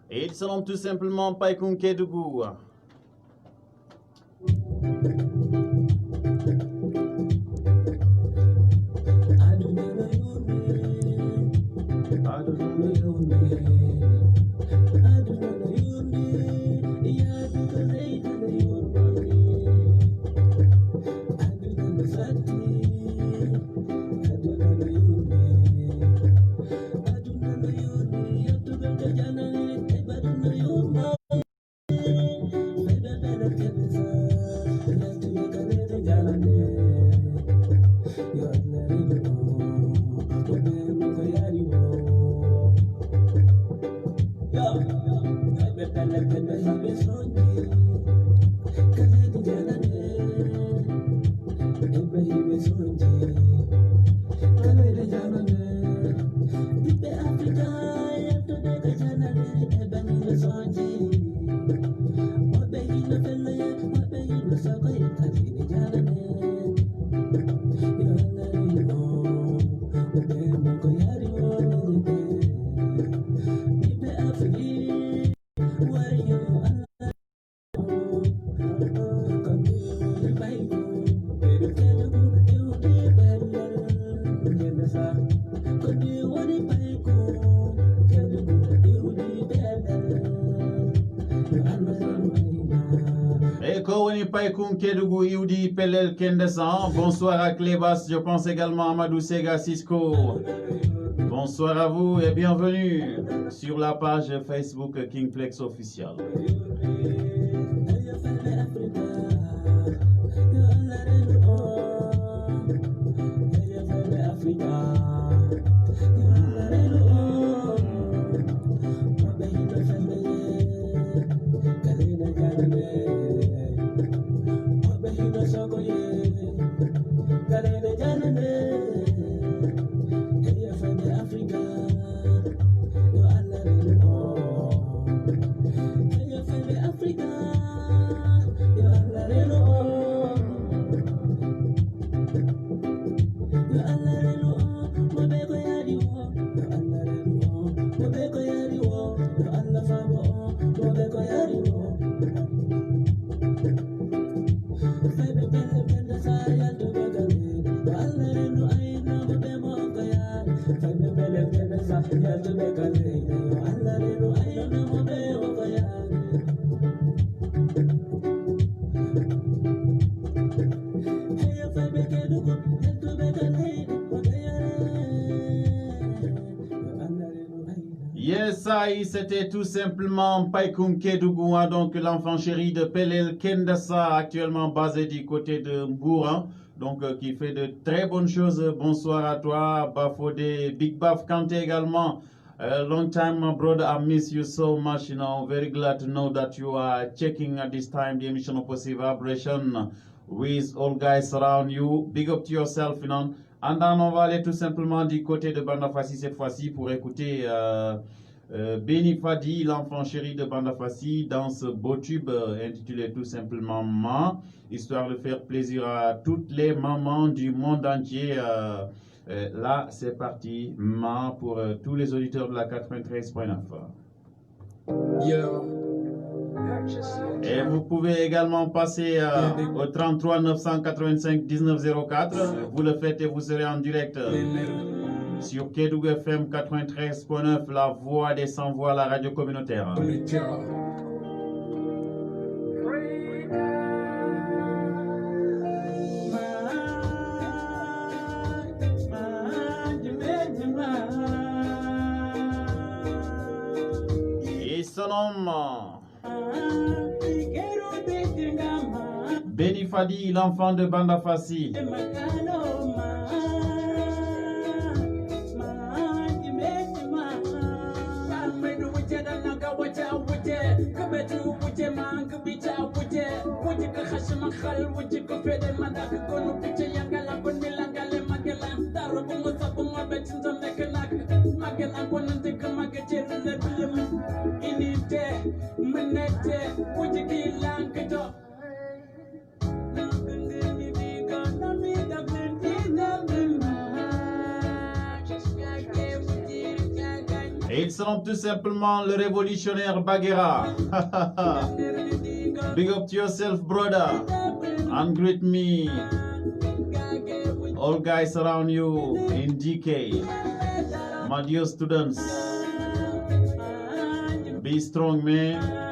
Et ils seront tout simplement Paikun Kedougou. Paikoun Kedougou Youdi Pelel Kendesan. Bonsoir à Clébas, je pense également à Amadou Sega Cisco. Bonsoir à vous et bienvenue sur la page Facebook Kingplex official. C'était tout simplement Paikoun Kedougou, donc l'enfant chéri de Pelel Kendassa, actuellement basé du côté de Mbouran, donc qui fait de très bonnes choses. Bonsoir à toi, Bafodé, Big Baf Kante également. Long time, my brother, I miss you so much. You know, very glad to know that you are checking at this time the emission of Positive Vibration with all guys around you. Big up to yourself, you know. And then on va aller tout simplement du côté de Banda Fassi cette fois-ci pour écouter Beni Fadi, l'enfant chéri de Banda Fassi, dans ce beau tube intitulé tout simplement Ma, histoire de faire plaisir à toutes les mamans du monde entier. Là, c'est parti, Ma, pour tous les auditeurs de la 93.9. Et vous pouvez également passer au 33 985 1904. Vous le faites et vous serez en direct sur Kédougou FM 93.9, la voix des sans-voix, la radio communautaire. Et son nom, Beni Fadi, l'enfant de Banda Fassi. Ils seront tout simplement le révolutionnaire Bagheera. Big up to yourself, brother, and greet me, all guys around you in DK. My dear students, be strong, man.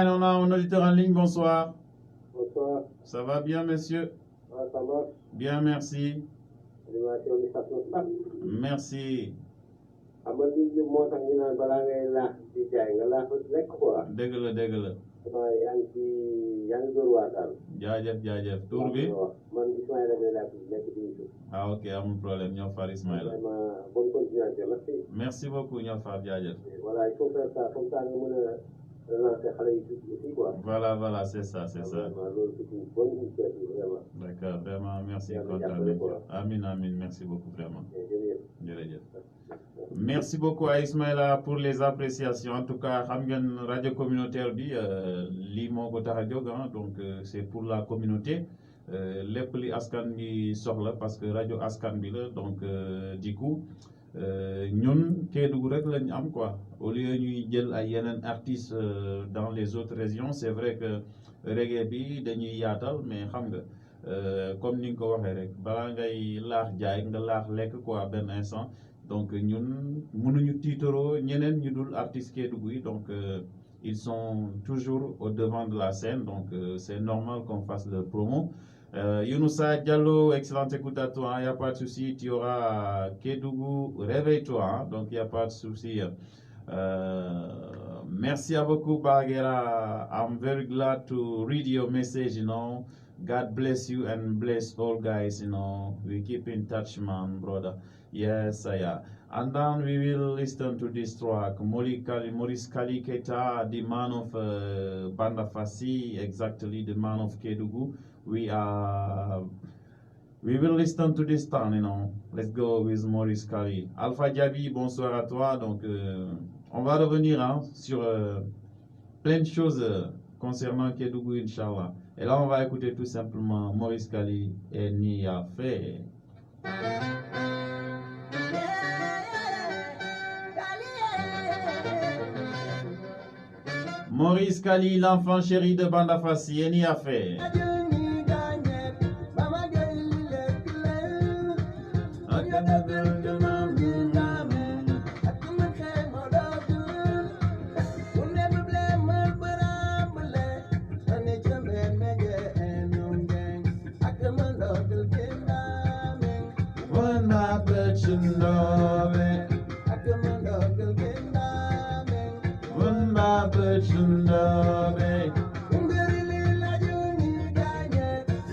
On a un auditeur en ligne, bonsoir. Bonsoir. Ça va bien, monsieur? Ah, ça va. Bien, merci. Merci. Dëgg la. jaajëf tur bi. Ah ok, amul problème, ñoo far Ismaïla. Bonne continuation, merci. Merci beaucoup, ñoo far, jaajëf. Voilà, il faut faire ça, comme ça nous Voilà, c'est ça. C'est une bonne initiative, vraiment. D'accord, vraiment, merci. Amin, merci beaucoup, vraiment. Merci beaucoup à Ismaïla pour les appréciations. En tout cas, xam ngeen radio communautaire bi lii moo ko tax a jóg, donc c'est pour la communauté. Lépp li askan bi soxla parce que radio askan bi la, donc du coup ñun Kédougou rek lañ am quoi. Au lieu ñuy jël ay yeneen artistes dans les autres régions, c'est vrai que reggae bi dañuy yaatal, mais xam nga comme ni nga ko waxee rek balaa ngay laax jaay nga laax lekk quoi benn instant. Donc ñun mënuñu tiitaroo ñeneen ñu dul artistes Kédougou yi, donc ils sont toujours au devant de la scène, donc c'est normal qu'on fasse leur promo. Younoussa Diallo, excellente écoute à toi, il n'y a pas de souci, tu auras Kédougou, réveille-toi, donc il n'y a pas de souci. Merci à beaucoup, Bagheera. I'm very glad to read your message, God bless you and bless all guys, we keep in touch, man, brother. Yes, yeah. And then we will listen to this track, Maurice Kali Keita, the man of Banda Fassi, exactly the man of Kédougou. We will listen to this town, Let's go with Maurice Kali. Alpha Diaby, bonsoir à toi. Donc, on va revenir sur plein de choses concernant Kédougou, Inch'Allah. Et là, on va écouter tout simplement Maurice Kali et Nia Fait. Maurice Kali, l'enfant chéri de Banda Fassi, et Nia Fait.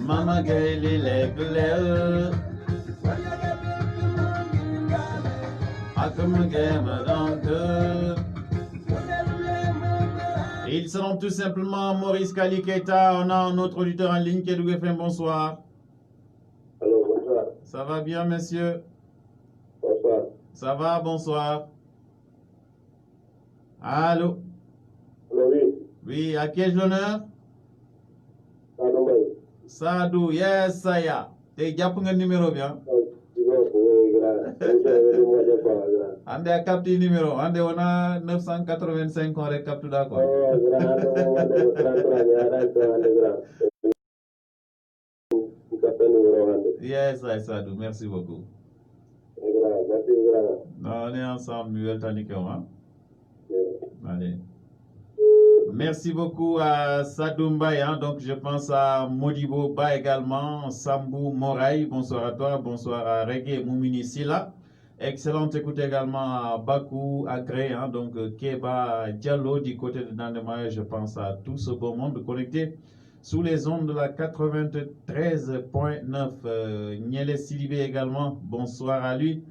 Mama gaily leg lel Ils seront tout simplement Maurice Kali Keita. On a un autre auditeur en ligne, Kédougou FM, bonsoir. Allô, bonsoir. Ça va bien, monsieur? Bonsoir. Ça va, bonsoir. Allô? Allô, oui. Oui, à qui ai-je l'honneur? Sadou, yes, saya. Tey jàpp nga numéro bi ah. Ande a capté numéro, ande wona 985 on rek capté d'accord. Yes, I Sadou, merci beaucoup. On est ensemble, nous hein? Allez. Merci beaucoup à Sadou Mbaye, hein? Donc je pense à Modibo Ba également, Sambou Moraï, bonsoir à toi, bonsoir à Reggae Moumini Silla. Excellente écoute également à Bakou, à Gré, hein? Donc Keba Diallo du côté de Nandemaye, je pense à tout ce beau monde connecté sous les ondes de la 93.9. Niele Sidibé également, bonsoir à lui.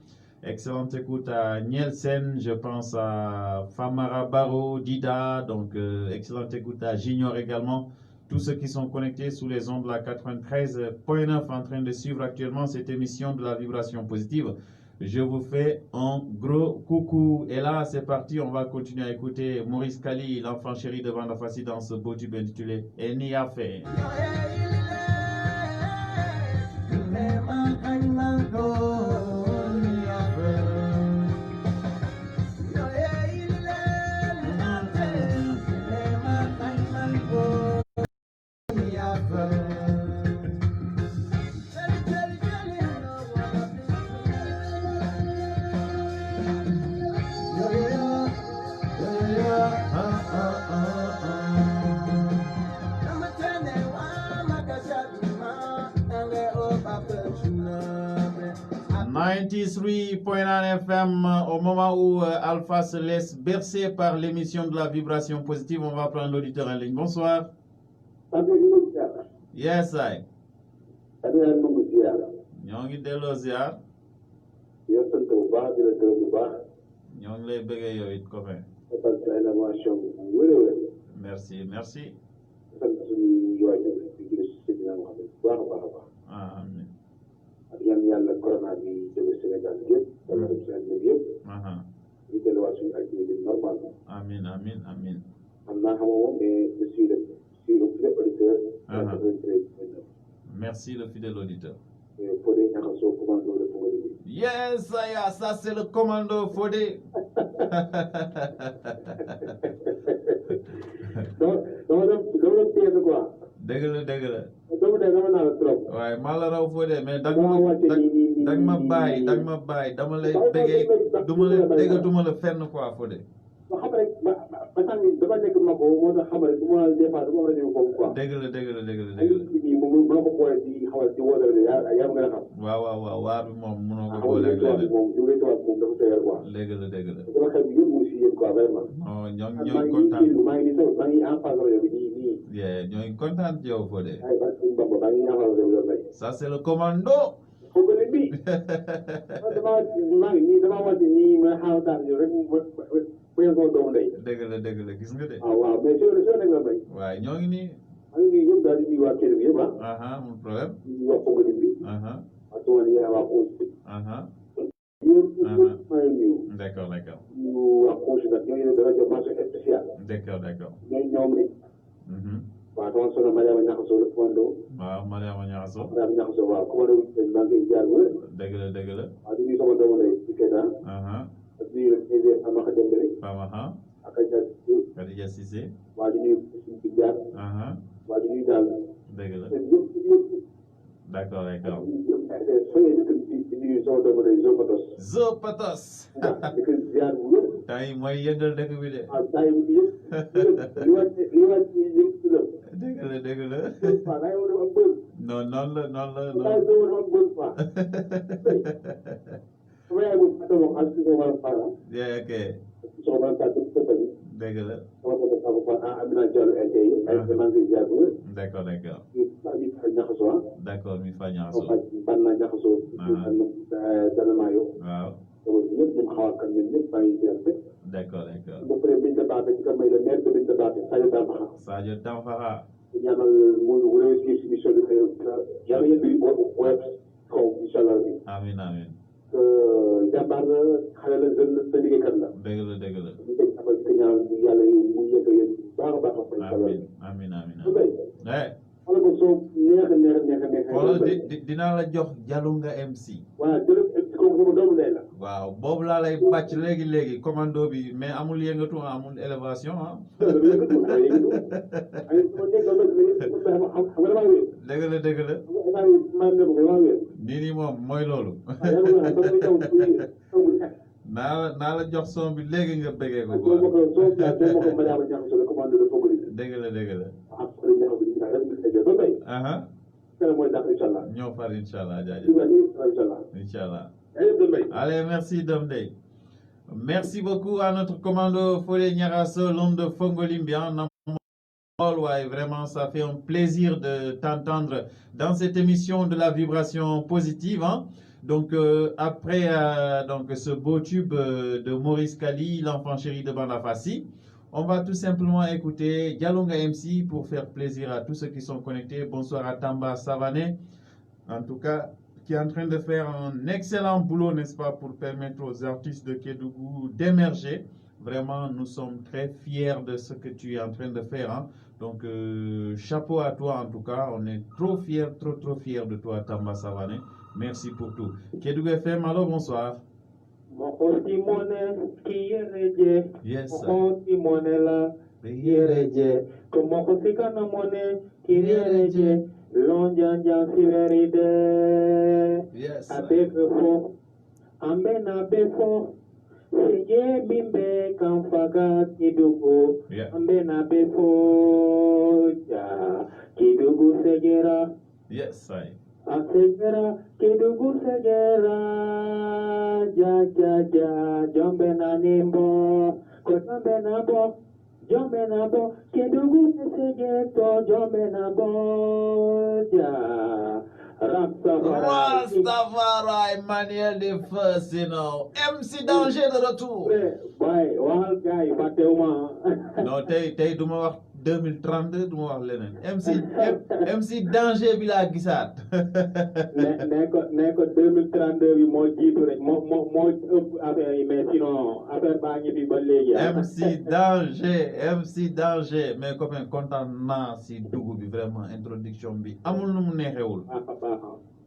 Excellente écoute à Nielsen, je pense à Famara Baro, Dida, donc excellente écoute à Junior également. Tous ceux qui sont connectés sous les ondes de la 93.9 en train de suivre actuellement cette émission de la vibration positive. Je vous fais un gros coucou. Et là, c'est parti, on va continuer à écouter Maurice Kali, l'enfant chéri de Vanda Fassi dans ce beau tube intitulé Eni Affaire. FM, au moment où Alpha se laisse bercer par l'émission de la vibration positive, on va prendre l'auditeur en ligne. Bonsoir. Yes, I. ñoo ngi delloo ziar. ñoo ngi lay bëggee yow it copain. Merci, merci. Amin. yan yàlla corona bi jóge Sénégal yëpp dama dem Sénégal yëpp ñu delluwaat suñu activité normale. Amin, amin, amin. xam naa xamoo moom mais je suis le fidèle auditeur. Merci le fidèle auditeur. Fodé Niakhasso, commando de Fodé. Yes, ça c'est le commando Fodé. dama dem pièce quoi. dëgg la dëgg la. dama naa la trop. waaye maa la raw Fodé mais dag ma bàyyi dama lay bëggee duma la fenn quoi Fodé. ba xam rek ba sànni dama nekk ma ko moo tax xam rek du ma des fois du ma rajo foofu quoi. dëgg la. ma ko boole di xamal di wóor yaa ma gën a xam. waaw waar bi moom mënoo ko boole ak leneen. moom jóge tubaab moom dafa tëyal quoi. dëgg la. dama xel bi yëpp mu si yéen quoi vraiment. non ñoo ngi kontaan maa ngi en face rajo bi nii. ñoo ngi kontaan ci yow Fodé. ay ba suñu Bamba maa ngi en face rajo bi. Ça c'est le commando. foog nga bi. damaa wàcc nii ma xaaral daal rek dëgg la gis nga de. waaw mais soo nekk la bay. waaye ñoo ngi nii. maa ngi nii yëpp daal di nuyu waa kër gi yëpp amul problème. ñu wax foog nga bi. ak tuwaan yi waa Kousi. yëpp maa ngi nuyu. d'accord. ñu waa Kousi nag ñooñu dafa jox mention spéciale. d'accord. ñoom rek. waaw sama soxna Mariama Niakhasso la commando. waaw Mariama Niakhasso. waaw commando maa ngi koy jaar bu wér. dëgg la. waaw di nuyu sama doomu ndey ci Keita. ak di nuyu rek Amaka Dembélé. ak Khadija Cissé. waa di nuyu suñu ci jaar. waa di nuyu daal. dëgg la. d'accord. di nuyu sama doomu ndey Zopatos. di ko ziar bu wér. tay mooy yëngal dëkk bi de. waaw tay bu yëpp. li wàcc yëpp ci la. dëgg la. waaw da ngay war a am bës. non noonu la. da ngay war a am bës quoi. sama yaay boobu Adama ak si sama wàllu Fara. ok. sama wàllu Fara dëgg la. sama wàllu Fara Amina Diallo LTI. ay maa ngi ziar bu wér. d'accord. mi fa Niakhasso d'accord mi fa Niakhasso. ban na Niakhasso. dana maa yow. waaw. donc ñëpp ñu xaw a kan ñun ñëpp maa ngi ziar rek. d'accord. ba pare Binta Baate ci may le maire de Binta Baate Sadio Dampakha. ñaanal mu réussir si mission bi yàlla yëpp yi woyof kaw incha allah bi. amiin. jàmbaar la xale la jeune la te liggéeykat la. dëgg la. ñu koy amal ci ñaan yàlla mu yëg yéen baax a baax. amiin. xale bu dinaa la jox Jalunga MC. waaw Jalunga MC kooku doomu ndey la. waaw boobu laa lay bàcc léegi commando bi mais amul yëngatu amul élévation ah. dëgg la. nii moom mooy loolu. naa la jox son bi léegi nga bëggee ko quoi. dëgg la. ñoo far inchallah jaajëf. Inchallah. Allez, merci Domdey. Merci beaucoup à notre commando Fodé Niarasso, l'homme de Fongolimbian. Vraiment, ça fait un plaisir de t'entendre dans cette émission de la vibration positive. Hein? Donc, après donc, ce beau tube de Maurice Kali, l'enfant chéri de Bandafassi, on va tout simplement écouter Jalunga MC pour faire plaisir à tous ceux qui sont connectés. Bonsoir à Tamba Savané, en tout cas, qui est en train de faire un excellent boulot, n'est-ce pas, pour permettre aux artistes de Kédougou d'émerger. Vraiment, nous sommes très fiers de ce que tu es en train de faire. Hein. Donc, chapeau à toi en tout cas. On est trop fiers, trop fiers de toi, Tamba Savané. Merci pour tout. Kédougou FM, alors bonsoir. Yes. Yes. Bimbe kamfaga kidugu ambena befo kidugu segera yes I segera kidugu segera ja jombe na nimbo ko jombe na bo kidugu segeto jombe na bo ja Rastafari, Emmanuel the First, you know. MC Danger de retour. Ouais, wahal gars, Fateuma. Non, tey duma wax 2032 duma wax leneen. MC Danger bi laa gisaat. ne ko 2032 bi moo jiitu rek moo ëpp affaire yi mais sinon affaire baa ngi fi ba léegi. MC Danger mes copains kontaan naa si dugg bi vraiment introduction bi amul nu mu neexewul.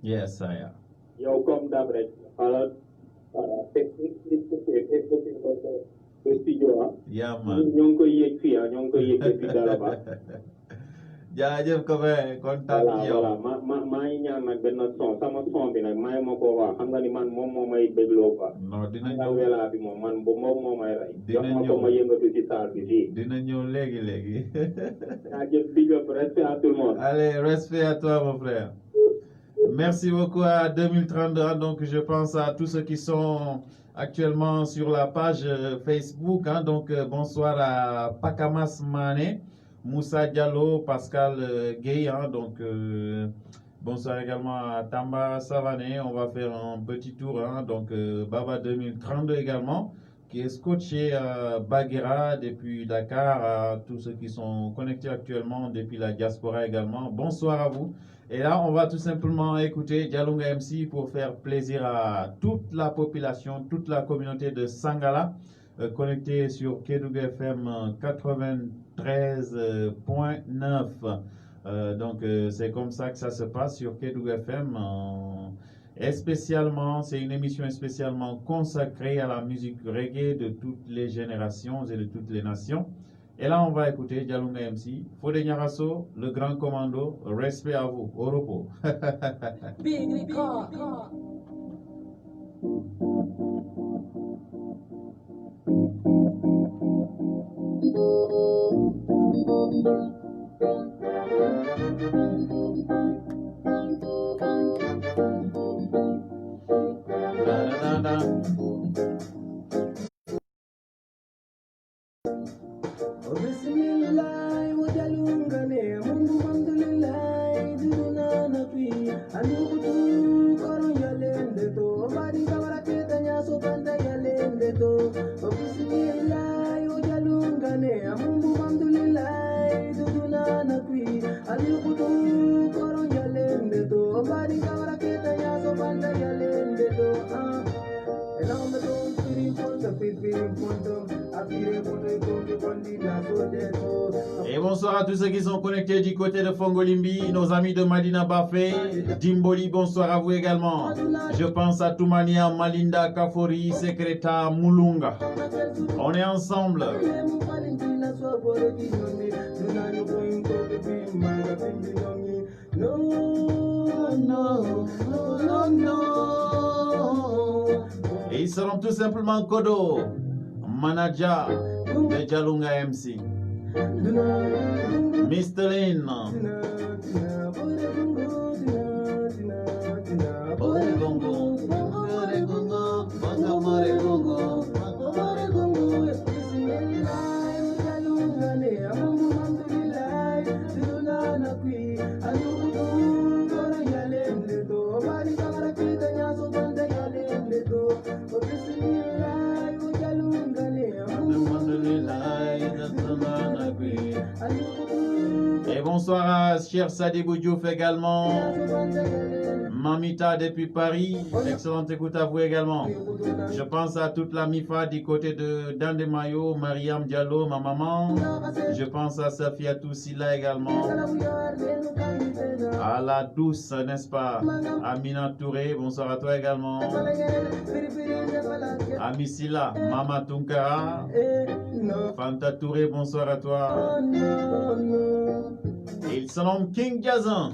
Yes, I am. Yow comme dab rek wala studio yeah man ñoo ngi koy yéeg fii ñoo ngi koy yéeg fii dara ba jaajëf copain kontaan ci yow maa ngi ñaan nag benn sama son bi nag maa ma ko wax xam nga ni man moom moo may dégloo quoi non dina ñëw welaa bi moom man moom moo may rey dina ñëw ko ma yëngatu ci salle bi fii dina ñëw léegi jaajëf big up respect à tout le monde. Allez, respect à toi mon frère. Merci beaucoup à 2032. Donc, je pense à tous ceux qui sont actuellement sur la page Facebook. Hein. Donc, bonsoir à Pakamas Mané, Moussa Diallo, Pascal Gay. Hein. Donc, bonsoir également à Tamba Savané. On va faire un petit tour. Hein. Donc, Baba 2032 également, qui est scotché à Baguera depuis Dakar, à tous ceux qui sont connectés actuellement depuis la diaspora également. Bonsoir à vous. Et là, on va tout simplement écouter Jalunga MC pour faire plaisir à toute la population, toute la communauté de Sangala, connectée sur Kédougou FM 93.9. Donc, c'est comme ça que ça se passe sur Kédougou FM. Et spécialement, c'est une émission spécialement consacrée à la musique reggae de toutes les générations et de toutes les nations. Et là, on va écouter Jalunga MC, Fodé Niarasso, le grand commando. Respect à vous, au repos. Et bonsoir à tous ceux qui sont connectés du côté de Fongolimbi, nos amis de Madina Bafé, Dimboli, bonsoir à vous également. Je pense à Toumania, Malinda, Kafori, Secreta, Mulunga. On est ensemble. Et ils seront tout simplement Kodo, manager de Jalunga MC. Mr. Lin. Et bonsoir à Cher Sadibou Diouf également. Mamita depuis Paris. Excellente écoute à vous également. Je pense à toute la MIFA du côté de Dandemayo, Mariam Diallo, ma maman. Je pense à Safiatou Silla également. À la douce, n'est-ce pas? Amina Touré, bonsoir à toi également. Amisila, Mama Tunkara. Fanta Touré, bonsoir à toi. Il se nomme King Jazan.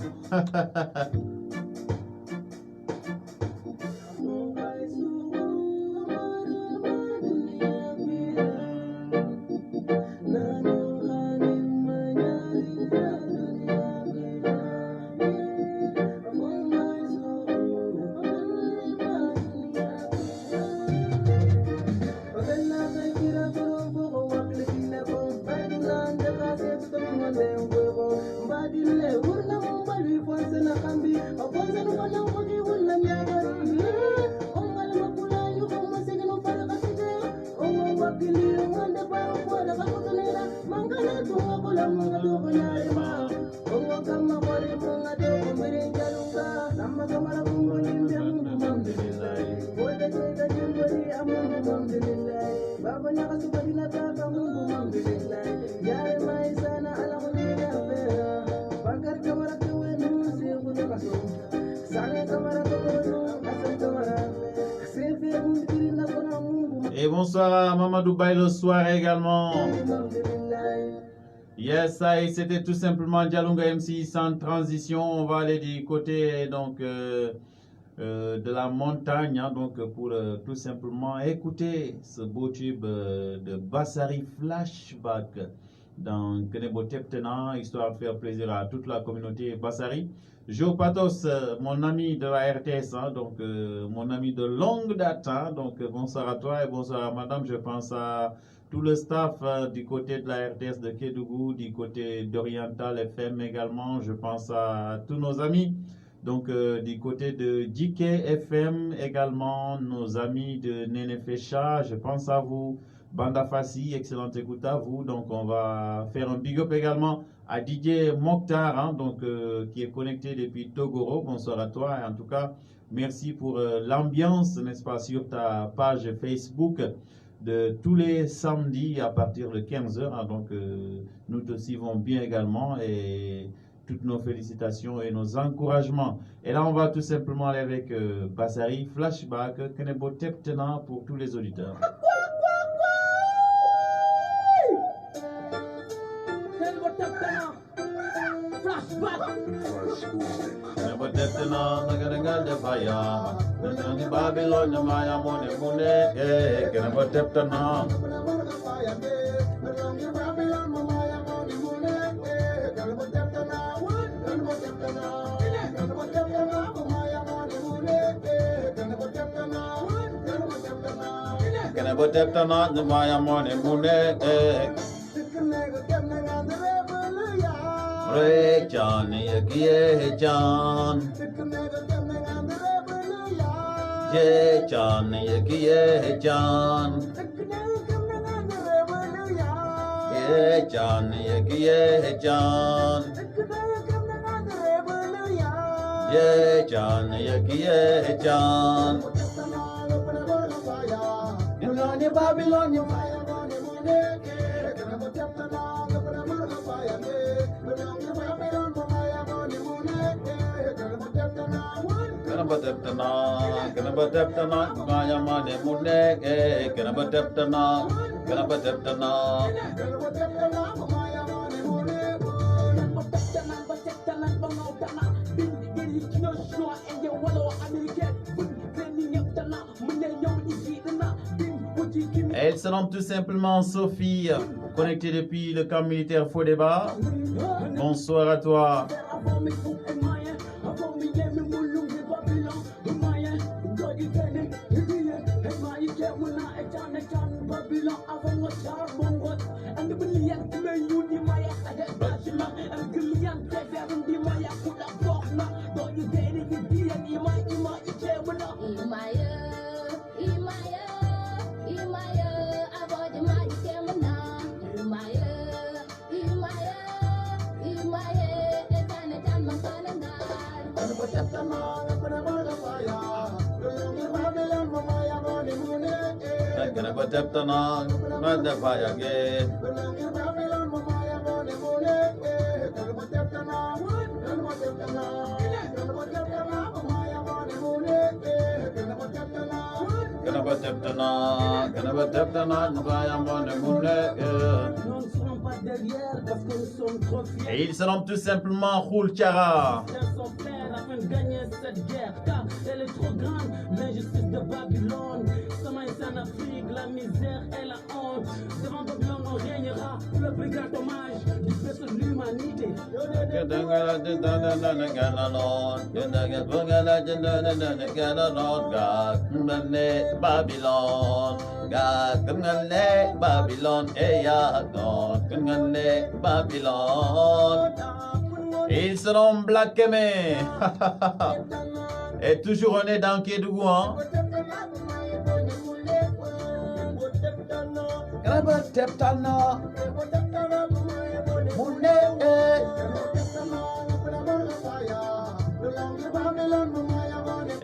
Et bonsoir à Mamadou Baye le soir également. Yes, ça c'était tout simplement Jalunga MC sans transition. On va aller du côté donc de la montagne, hein, donc pour tout simplement écouter ce beau tube de Bassari Flashback dans Kenebo Teptena, histoire de faire plaisir à toute la communauté Bassari. Jo Patos, mon ami de la RTS, hein, donc mon ami de longue date, hein, donc bonsoir à toi et bonsoir à madame. Je pense à tout le staff du côté de la RTS de Kédougou, du côté d'Oriental FM également. Je pense à tous nos amis. Donc, du côté de JK FM également, nos amis de Nenefecha, je pense à vous. Banda Fassi, excellente écoute à vous. Donc, on va faire un big up également à DJ Mokhtar, hein, donc, qui est connecté depuis Togoro. Bonsoir à toi. Et en tout cas, merci pour l'ambiance, n'est-ce pas, sur ta page Facebook de tous les samedis à partir de 15h. Hein, donc, nous te suivons bien également et toutes nos félicitations et nos encouragements. Et là, on va tout simplement aller avec Bassari Flashback, Kenebo Teptena pour tous les auditeurs. Kenebo Teptena, Nagarangal de Faya, Nagani Babylon, Maya Mone Mune, Kenebo Teptena. Kenebo Teptena, Maya Mone Mune, Re Chan, Yakie Chan, Ye Chan, Yakie Chan, Ye Chan, Yakie Chan, Ye Chan, Yakie Chan. Babylon, Elle se nomme tout simplement Sophie, connectée depuis le camp militaire Faux Débat. Bonsoir à toi. Et il se nomme tout simplement Roul Chara. Afin de gagner cette guerre, car elle est trop grande, l'injustice de Babylone. Commence en Afrique, la misère et la honte. Devant Babylone, on régnera le plus grand hommage du peuple de l'humanité. Babylon, Babylon, Babylon. Et il se nomme Black Kemé. Et toujours on est dans Kédougou, hein?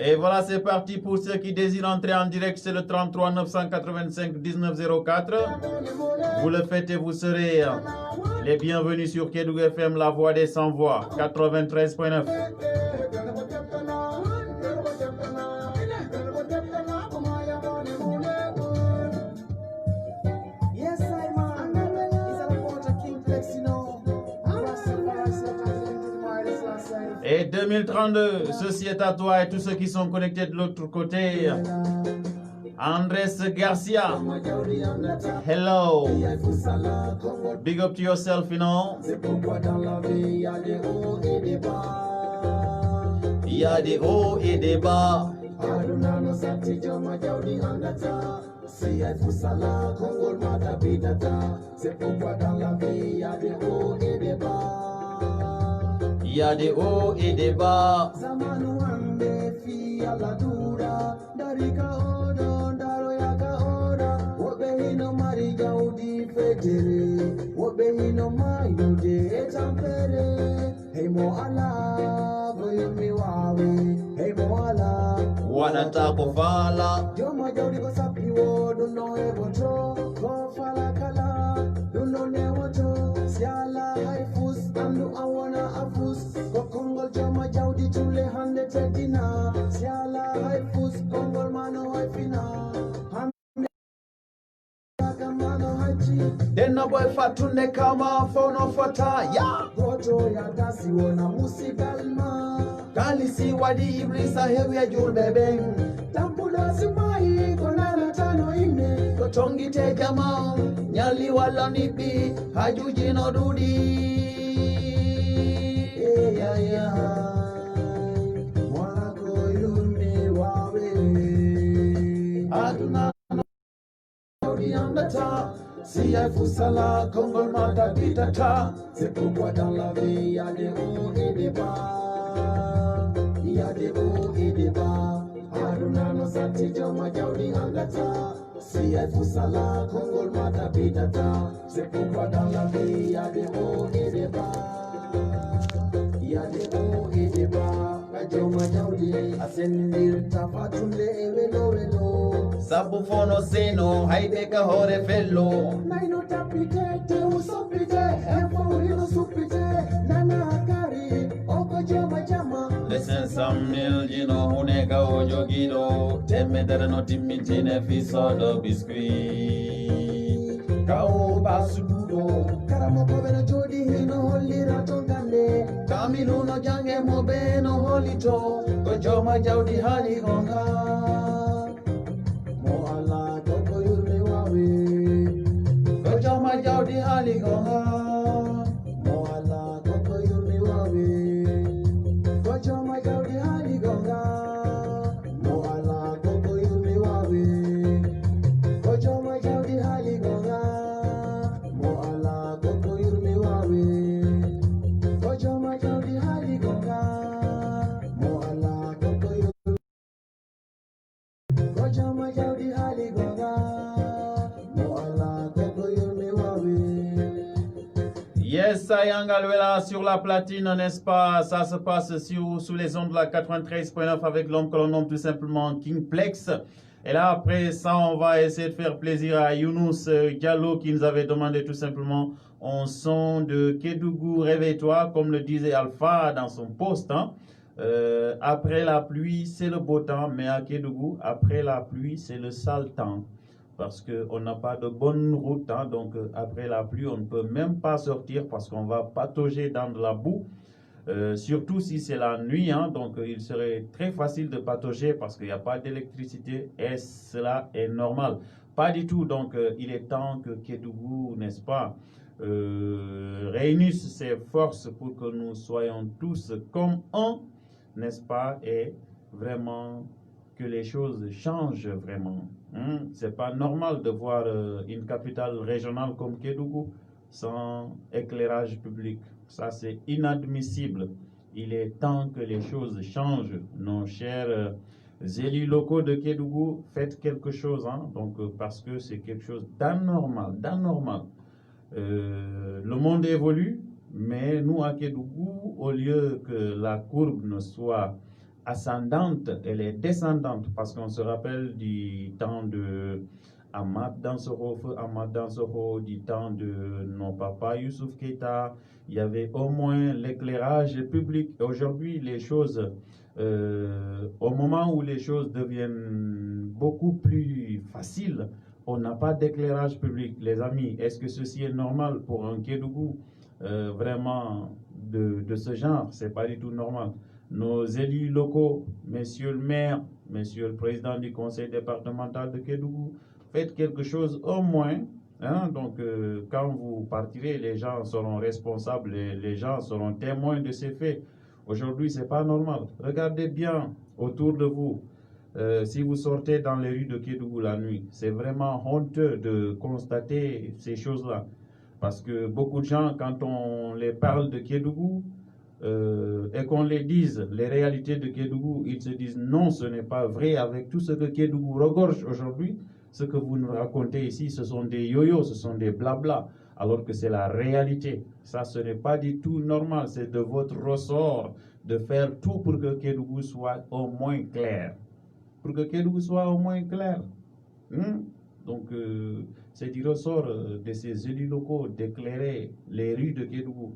Et voilà, c'est parti pour ceux qui désirent entrer en direct. C'est le 33 985 1904. Vous le faites et vous serez les bienvenus sur Kédougou FM, la voix des sans-voix, 93.9. Et 2032, ceci est à toi et tous ceux qui sont connectés de l'autre côté. Andrés Garcia, hello. Big up to yourself, you know. Il y a des hauts et des bas. C'est pourquoi dans la vie il y a des hauts et des bas. Il y a des hauts et des bas. Wanataka kufala Siala haifus andu awana afus Kongol jama jaudi tule hande tetina Siala haifus kongol mano haifina Mano haichi Dena boy fatunde kama fono fata ya Goto ya dasi wona musigalma Kalisi wadi ibrisa hewi ya jul bebeng Tampula simai konana tano ine Kotongi te jama Nyali wala nipi Hajuji no dudi Mwako yumi wawe Aduna Odi andata Siya fusala Kongol mata bitata C'est pourquoi dans la vie il y a des hauts et des bas Il y a des hauts et des bas Aduna no sati joma jaudi andata Siya fusala Kongol mata bitata C'est pourquoi dans la vie il y a des hauts et des bas Il y a des hauts et des bas Kajoma jaudi Asendir tafatunde ewelo welo Sabu fono seno haideka hore fello Naino Samuel, Gino, Huneka, Ojogido, Temedere no Timitine, Fisodo, Biscuit. Kao Basudo, Karamoko, Bena Jodi, Hino, Holy Ratongande, Kamilu, no Jange, Mobeno, Holito, Kojoma, Jaudi, Hali, Honga. Moala, Toko, Yulewawe, Kojoma, Jaudi, Hali, Honga. Yes, Sayangalwela sur la platine, n'est-ce pas? Ça se passe sous les ondes de la 93.9 avec l'homme que l'on nomme tout simplement Kingplex. Et là, après ça, on va essayer de faire plaisir à Younous Diallo qui nous avait demandé tout simplement un son de Kédougou, réveille-toi, comme le disait Alpha dans son post. Hein. Après la pluie, c'est le beau temps, mais à Kédougou, après la pluie, c'est le sale temps. Parce qu'on n'a pas de bonne route, hein, donc après la pluie, on ne peut même pas sortir parce qu'on va patauger dans de la boue, surtout si c'est la nuit, hein, donc il serait très facile de patauger parce qu'il n'y a pas d'électricité et cela est normal. Pas du tout, donc il est temps que Kédougou, n'est-ce pas, réunisse ses forces pour que nous soyons tous comme un, n'est-ce pas, et vraiment que les choses changent vraiment. C'est pas normal de voir une capitale régionale comme Kédougou sans éclairage public. Ça, c'est inadmissible. Il est temps que les choses changent. Nos chers élus locaux de Kédougou, faites quelque chose, hein, donc, parce que c'est quelque chose d'anormal, d'anormal. Le monde évolue, mais nous à Kédougou, au lieu que la courbe ne soit ascendante, elle est descendante, parce qu'on se rappelle du temps de Ahmad Dansokho, Ahmad Dansokho, du temps de nos papas Youssouf Keita, il y avait au moins l'éclairage public. Aujourd'hui, les choses, au moment où les choses deviennent beaucoup plus faciles, on n'a pas d'éclairage public. Les amis, est-ce que ceci est normal pour un Kédougou vraiment de ce genre? C'est pas du tout normal. Nos élus locaux, monsieur le maire, monsieur le président du conseil départemental de Kédougou, faites quelque chose au moins. Hein, donc, quand vous partirez, les gens seront responsables, les gens seront témoins de ces faits. Aujourd'hui, c'est pas normal. Regardez bien autour de vous. Si vous sortez dans les rues de Kédougou la nuit, c'est vraiment honteux de constater ces choses-là. Parce que beaucoup de gens, quand on les parle de Kédougou, et qu'on les dise les réalités de Kédougou, ils se disent non, ce n'est pas vrai. Avec tout ce que Kédougou regorge aujourd'hui, ce que vous nous racontez ici, ce sont des yo-yo, ce sont des blabla, alors que c'est la réalité. Ça, ce n'est pas du tout normal. C'est de votre ressort de faire tout pour que Kédougou soit au moins clair. Pour que Kédougou soit au moins clair. Donc, c'est du ressort de ces élus locaux d'éclairer les rues de Kédougou.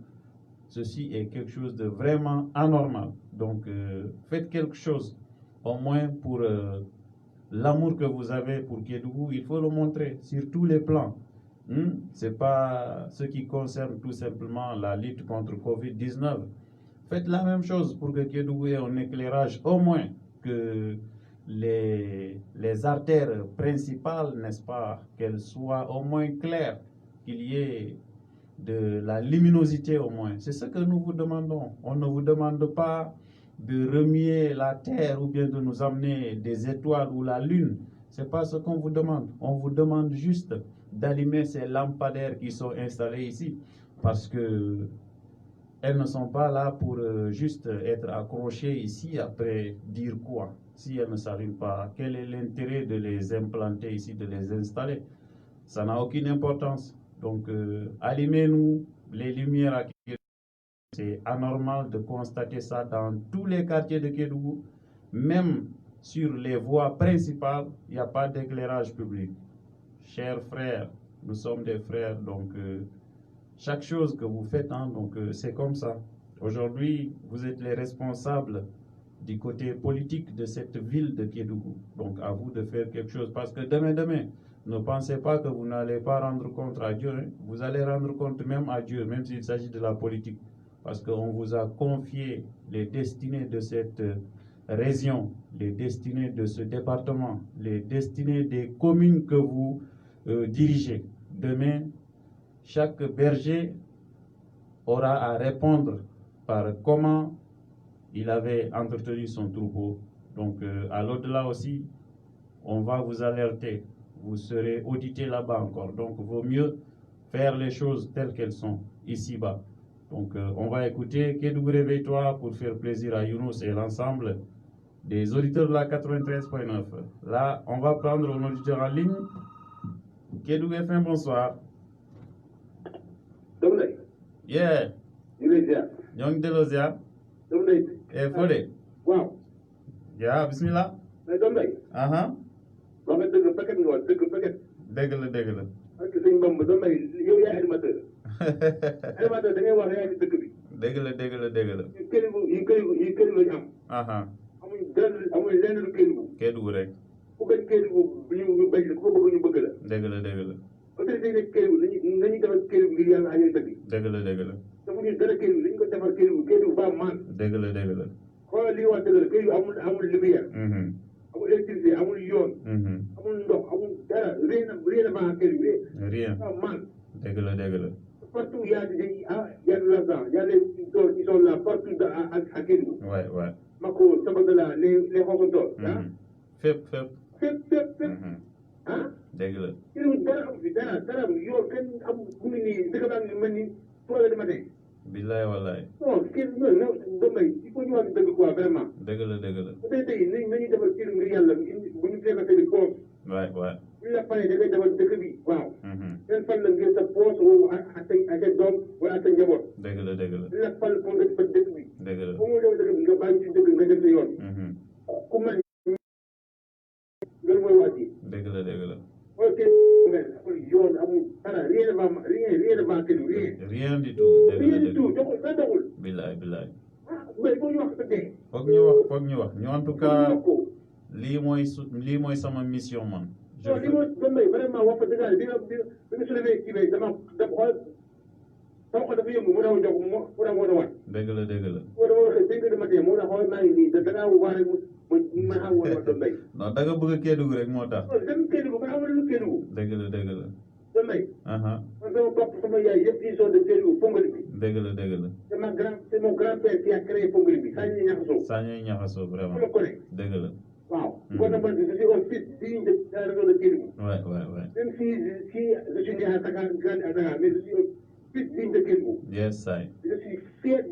Ceci est quelque chose de vraiment anormal. Donc, faites quelque chose, au moins pour l'amour que vous avez pour Kédougou, il faut le montrer sur tous les plans. Ce n'est pas ce qui concerne tout simplement la lutte contre Covid-19. Faites la même chose pour que Kédougou ait un éclairage, au moins que les artères principales, n'est-ce pas, qu'elles soient au moins claires, qu'il y ait de la luminosité au moins. C'est ce que nous vous demandons. On ne vous demande pas de remuer la terre ou bien de nous amener des étoiles ou la lune. Ce n'est pas ce qu'on vous demande. On vous demande juste d'allumer ces lampadaires qui sont installés ici parce que elles ne sont pas là pour juste être accrochées ici après dire quoi. Si elles ne s'allument pas, quel est l'intérêt de les implanter ici, de les installer? Ça n'a aucune importance. Donc, allumez-nous les lumières à Kédougou. C'est anormal de constater ça dans tous les quartiers de Kédougou. Même sur les voies principales, il n'y a pas d'éclairage public. Chers frères, nous sommes des frères, donc chaque chose que vous faites, hein, donc c'est comme ça. Aujourd'hui, vous êtes les responsables du côté politique de cette ville de Kédougou. Donc à vous de faire quelque chose. Parce que demain, ne pensez pas que vous n'allez pas rendre compte à Dieu. Hein. Vous allez rendre compte même à Dieu, même s'il s'agit de la politique. Parce qu'on vous a confié les destinées de cette région, les destinées de ce département, les destinées des communes que vous dirigez. Demain, chaque berger aura à répondre par comment il avait entretenu son troupeau. Donc, à l'au-delà aussi, on va vous alerter. Vous serez audité là-bas encore. Donc, il vaut mieux faire les choses telles qu'elles sont ici-bas. Donc, on va écouter Kédougou Réveille-toi pour faire plaisir à Younous et l'ensemble des auditeurs de la 93.9. Là, on va prendre un auditeur en ligne. Kédougou FM, bonsoir. Dominique. Yeah. Nyong Delozia. Dominique. Fodé. Wow. Yeah, bismillah. Mais Dominique. Wax nga dëgg paquet nga wax dëgg paquet. Dëgg la. Ak sëñ Bamba Dominique yow yaay animateur. Animateur da ngay wax yaay ci dëkk bi. Dëgg la. Yi kërigu lañu am. Amuñ lenn lu Kédougou rek. Ku bañ Kédougou ñu bañ la ku ko bëgg ñu bëgg la. Dëgg la. Autorité yi nekk Kédougou nañu defar Kédougou ngir yàlla añuy dëgg. Dëgg la. Defuñu dara Kédougou dañu ko defar Kédougou ba maan. Dëgg la. Xoolal lii wax dëgg la Kédougou amul lumière. Amul électricité amul yoon. Amul ndox amul dara rien avant Kédougou. Rien. Maan. Dëgg la. Partout il y a de l'argent, il y a les qui sont là partout à Kédougou. Ouais. Mako, Sabadala, les Hokotors. Fep. Hein? Dëgg la. Kédougou dara yoon kenn am mu ngi nii dëkk baa ngi mel ni 3 heures du matin. Billaay wallaay. Non damay il faut ñu wax dëgg quoi vraiment. Dëgg la. Tey nañu defal Kédougou ngir yàlla bu ñu fekkee seen i poos. Ouais. Bu ñu la paree da ngay defal dëkk bi waaw. Seen fan la ngir sa poos woowu ak sa doom wala ak sa njaboot. Dëgg la. Li la fal pour nga defal dëkk bi. Dëgg la. Bu mu def dëkk bi nga bàyyi ci dëkk nga def sa yoon. Ku mel loolu mooy wax ji. Dëgg la. Ok, yoon amul dara rien ne va Kédougou rien du tout. Doxul. Billaay. Mais boo ñu wax dëgg. Foog ñu wax ñu en tout cas lii mooy sama mission man. Lii mooy vraiment wax fa dëgg bi nga soulevé kii bi dama xool sama xol dafa yëngu mu daw jox mu daw waat. Dëgg la. Mu daw waxee 5 heures du matin mu daw xool maa ngi nii da ngaa waare ma xam woon doon béy. Non da nga bëgg Kédougou rek moo tax. Dem Kédougou ba amul lu Kédougou. Dëgg la. Doon béy. Man sama bopp sama yaay yëpp ils sont de Kédougou Fongolimbi bi. Dëgg la. C'est mon grand-père qui a créé Fongolimbi bi Sagné Niakhasso vraiment. Dëgg la. Waaw. Kon nag man je suis un fils digne de la région de Kédougou. Ouais. Même si je suis né à Dakar, grandi à Dakar, mais je suis un fils digne de Kédougou. Yes, ça. Je suis fier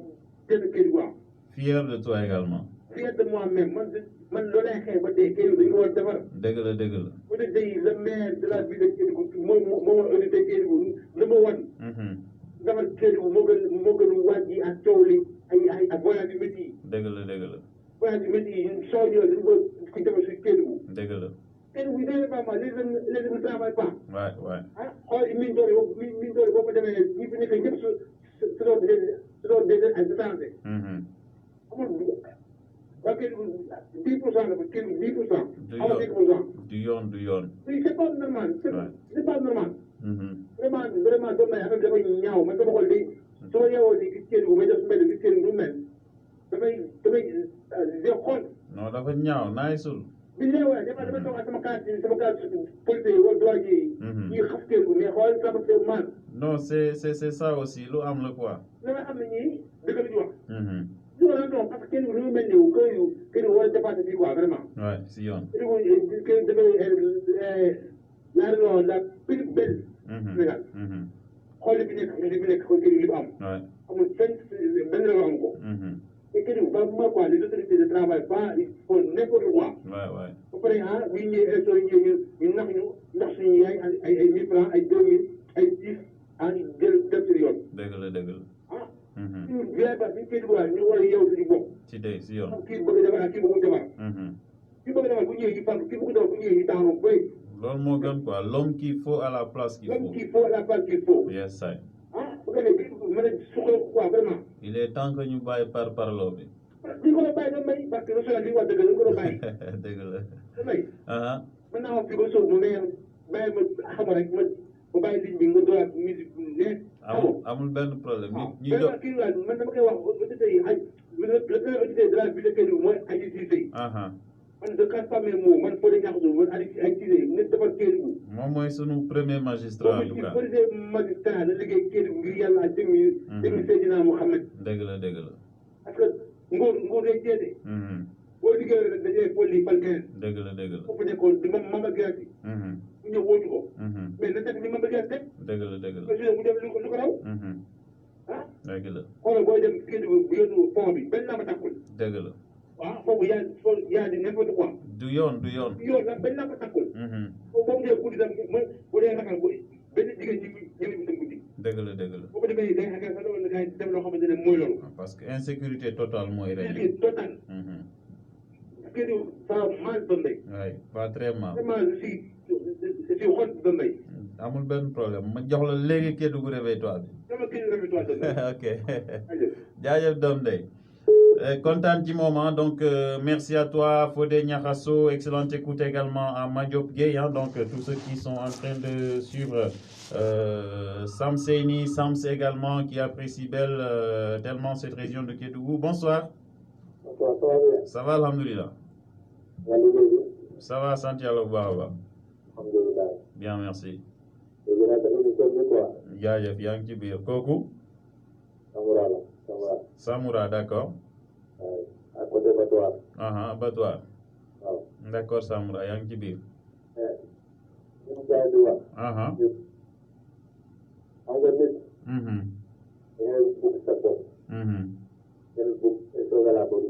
d'être Kédougouan. Fier de toi également. Fier de moi-même. Man loolu lay xeex ba dee Kédougou dañu ko war a defar. Dëgg la. Bu dee tey le maire de la ville de Kédougou moo audité Kédougou number 1. Defar Kédougou moo gën wàññi ak coow li ay voyage yu métti yi. Dëgg la. Voyage yu métti yi soo ñëwee dañu ko defar si Kédougou. Dëgg la. Kédougou yi dañu vraiment les jeunes ne travaillent pas. Ouais. Xool mine d'or boo ko demee ñi fi nekk ñëpp su doon des étrangers. Amul waa Kédougou 10% la fa Kédougou 10%. Du yoon. Oui, c'est pas normal. C'est pas normal. Vraiment doon na affaire bi dafay ñaaw man sama xol day soo yeewoo di gis Kédougou may def mbedd gis Kédougou du mel damay xool. Non dafa ñaaw naay sul. Bi ñëwee dama toog ak sama carte policier wala douane yi. Ñuy xas Kédougou mais xool sama man. Non c'est ça aussi lu am la quoi. Dama xam ne ñii dëgg la ñu wax. Non, parce que Kédougou lu mel ni Kédougou war a dépasser fii quoi vraiment. Ouais, si yoon. Kédougou dafay la région la plus belle. Sénégal. Xool li fi nekk Kédougou li mu am. Amul benn région am ko. Et Kédougou vraiment quoi les autorités ne travaillent pas ils font n'importe quoi. Ouais. Ba pare bu ñu ñëwee élection yi ñu nax suñu yaay ay 1000 francs ay 2000 ay 10 ñu jël def ci yoon. Dëgg la. Ñu bien ba ñu Kédougou ñu war a yeewu suñu bopp. Si yoon. Kii bëgg defar ak kii bëgg defar. Kii bëgg defar bu ñëwee ñu fànn kii bëgg defar bu ñëwee ñu taxaw bëri. Loolu moo gën quoi l'homme qu'il faut à la place qu'il faut. L'homme qu'il faut à la place qu'il faut. Yes sir. Bu ko defee mën a suqal quoi vraiment. Il est temps que ñu bàyyi parloo bi. li ko doon bàyyi doon may parce que Rasulallah li wax dëgg la ko doon bàyyi. dëgg la. doon may. mën naa wax fi ba sóob mais bàyyi ma xam rek ma bàyyi ligne bi nga doon musique bu neex. amul benn problème. ñi vraiment kii la man dama koy wax autorité yi ay le premier autorité de la ville de Kédougou mooy Aliou Cissé. man je casse pas mes mots man Fodé Niakhou man Aliou Cissé nit dafa Kédougou. moom mooy sunu premier magistrat en tout cas. moom it magistrat la liggéey Kédougou ngir yàlla ak jëmmi Seydina Mouhamed. dëgg la dëgg la. parce que nguur day jeete. boo liggéeyee rek dañuy fol lii fal keneen. dëgg la dëgg la. foofu nekkoon di Mama Guirassy. mu ñëw wóotu ko. mais na def ni Mama Guirassy def. dëgg la dëgg la. parce que mu def lu ko raw. dëgg la. xoolal booy dem Kédougou bu yónnu fond bi benn làmb takkul. dëgg la. waaw foofu yaa di n'importe quoi. du yoon du yoon. du yoon nag benn làmb takkul. foofu mu dee guddi tam bu dee ragal benn jigéen ñi dem guddi. dëgg la dëgg la. boo ko demee day xagal sax loolu gars yi dem loo xamante ne mooy loolu. parce que insécurité totale mooy rek. insécurité totale. Kédougou ça va mal doon day. oui pas très mal. vraiment si xol doon day. amul benn problème ma jox la léegi Kédougou réveille-toi bi. dama Kédougou réveille-toi doon day. ok jaajëf doom day. Content du moment, donc merci à toi Fodé Niakhasso, excellente écoute également à Madiop Gueye, donc tous ceux qui sont en train de suivre Sam Seyni, Sams également qui apprécie tellement cette région de Kédougou. Bonsoir. Bonsoir, ça va bien? Ça va, alhamdoulilah. Ça va, Santiago Baraba. Alhamdoulilah. Bien, merci. Jaajëf, yaa ngi ci biir kooku. Samoura la, Samoura. Samoura, d'accord. À côté Batoir. Batoir. waaw. D'accord Samoura yaa ngi ci biir. ñu jaay di wax. xam nga nit. da ngay bëgg sa bopp. ngeen bëgg soog a laa bëgg.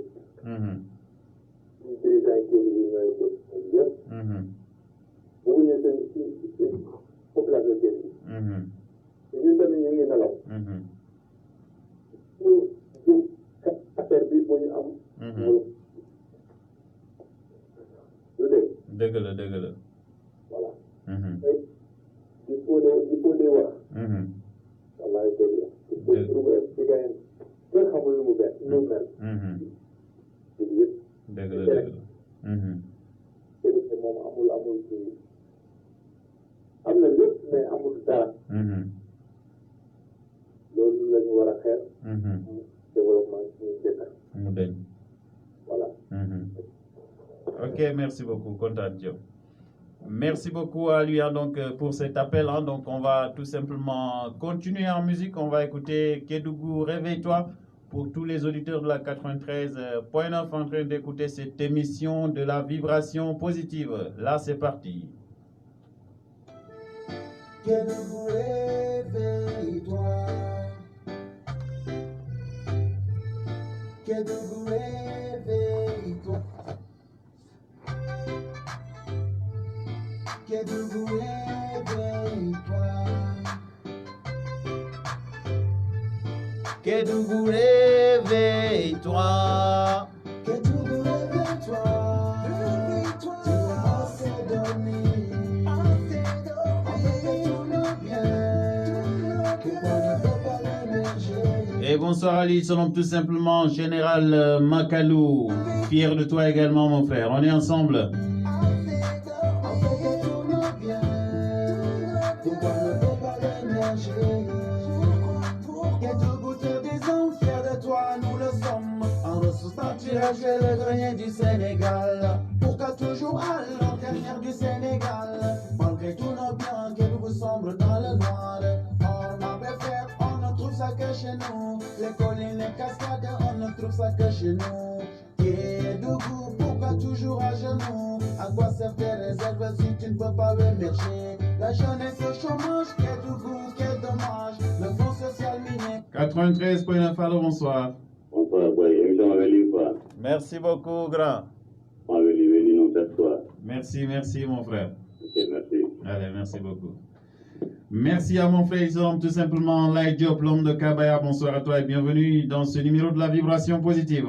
suñu président kii bi ñooy bëgg yëpp. bëgguñu seen population kii bi. te ñun tamit ñu ngi nelaw. affaire bi boo ñu am. lu dëgg la dëgg la. voilà. il faut de wax. wallaay dëgg la. il faut que ci gars yi kenn xamul lu mu mel. yëpp. dëgg la. te moom amul ci am na lépp mais amul dara. loolu la ñu war a xeex. développement suñu dëkk. mu deñ. Voilà. Ok, merci beaucoup, content Dieu. Merci beaucoup à lui donc, pour cet appel. Donc, on va tout simplement continuer en musique. On va écouter Kédougou, réveille-toi. Pour tous les auditeurs de la 93.9 en train d'écouter cette émission de la vibration positive. Là, c'est parti. Kédougou, réveille-toi. Kédougou, réveille-toi. Kédougou, réveille-toi. Kédougou, réveille-toi. Kédougou, réveille-toi. Réveille-toi. Tu as assez dormi. Et bonsoir Ali, son nom tout simplement Général Makalou. Fier de toi également mon frère, on est ensemble. Le grenier du Sénégal, pour qu'à toujours à l'intérieur du Sénégal, malgré tous nos biens, Kédougou sombre dans le noir. Or ma préfère, on ne trouve ça que chez nous. Les collines, les cascades, on ne trouve ça que chez nous. Kédougou, pourquoi toujours à genoux? À quoi servent tes réserves si tu ne peux pas émerger? La jeunesse au chômage, Kédougou, quel dommage. Le fonds social minier. 93.9, allô, bonsoir. Bonsoir, émission avec lui, quoi. Merci beaucoup, grand. Avec lui, non, cette fois. Merci mon frère. Ok, merci. Allez, merci beaucoup. Merci à mon frère, ils sont tout simplement Lai Diop, l'homme de Kabaya. Bonsoir à toi et bienvenue dans ce numéro de la vibration positive.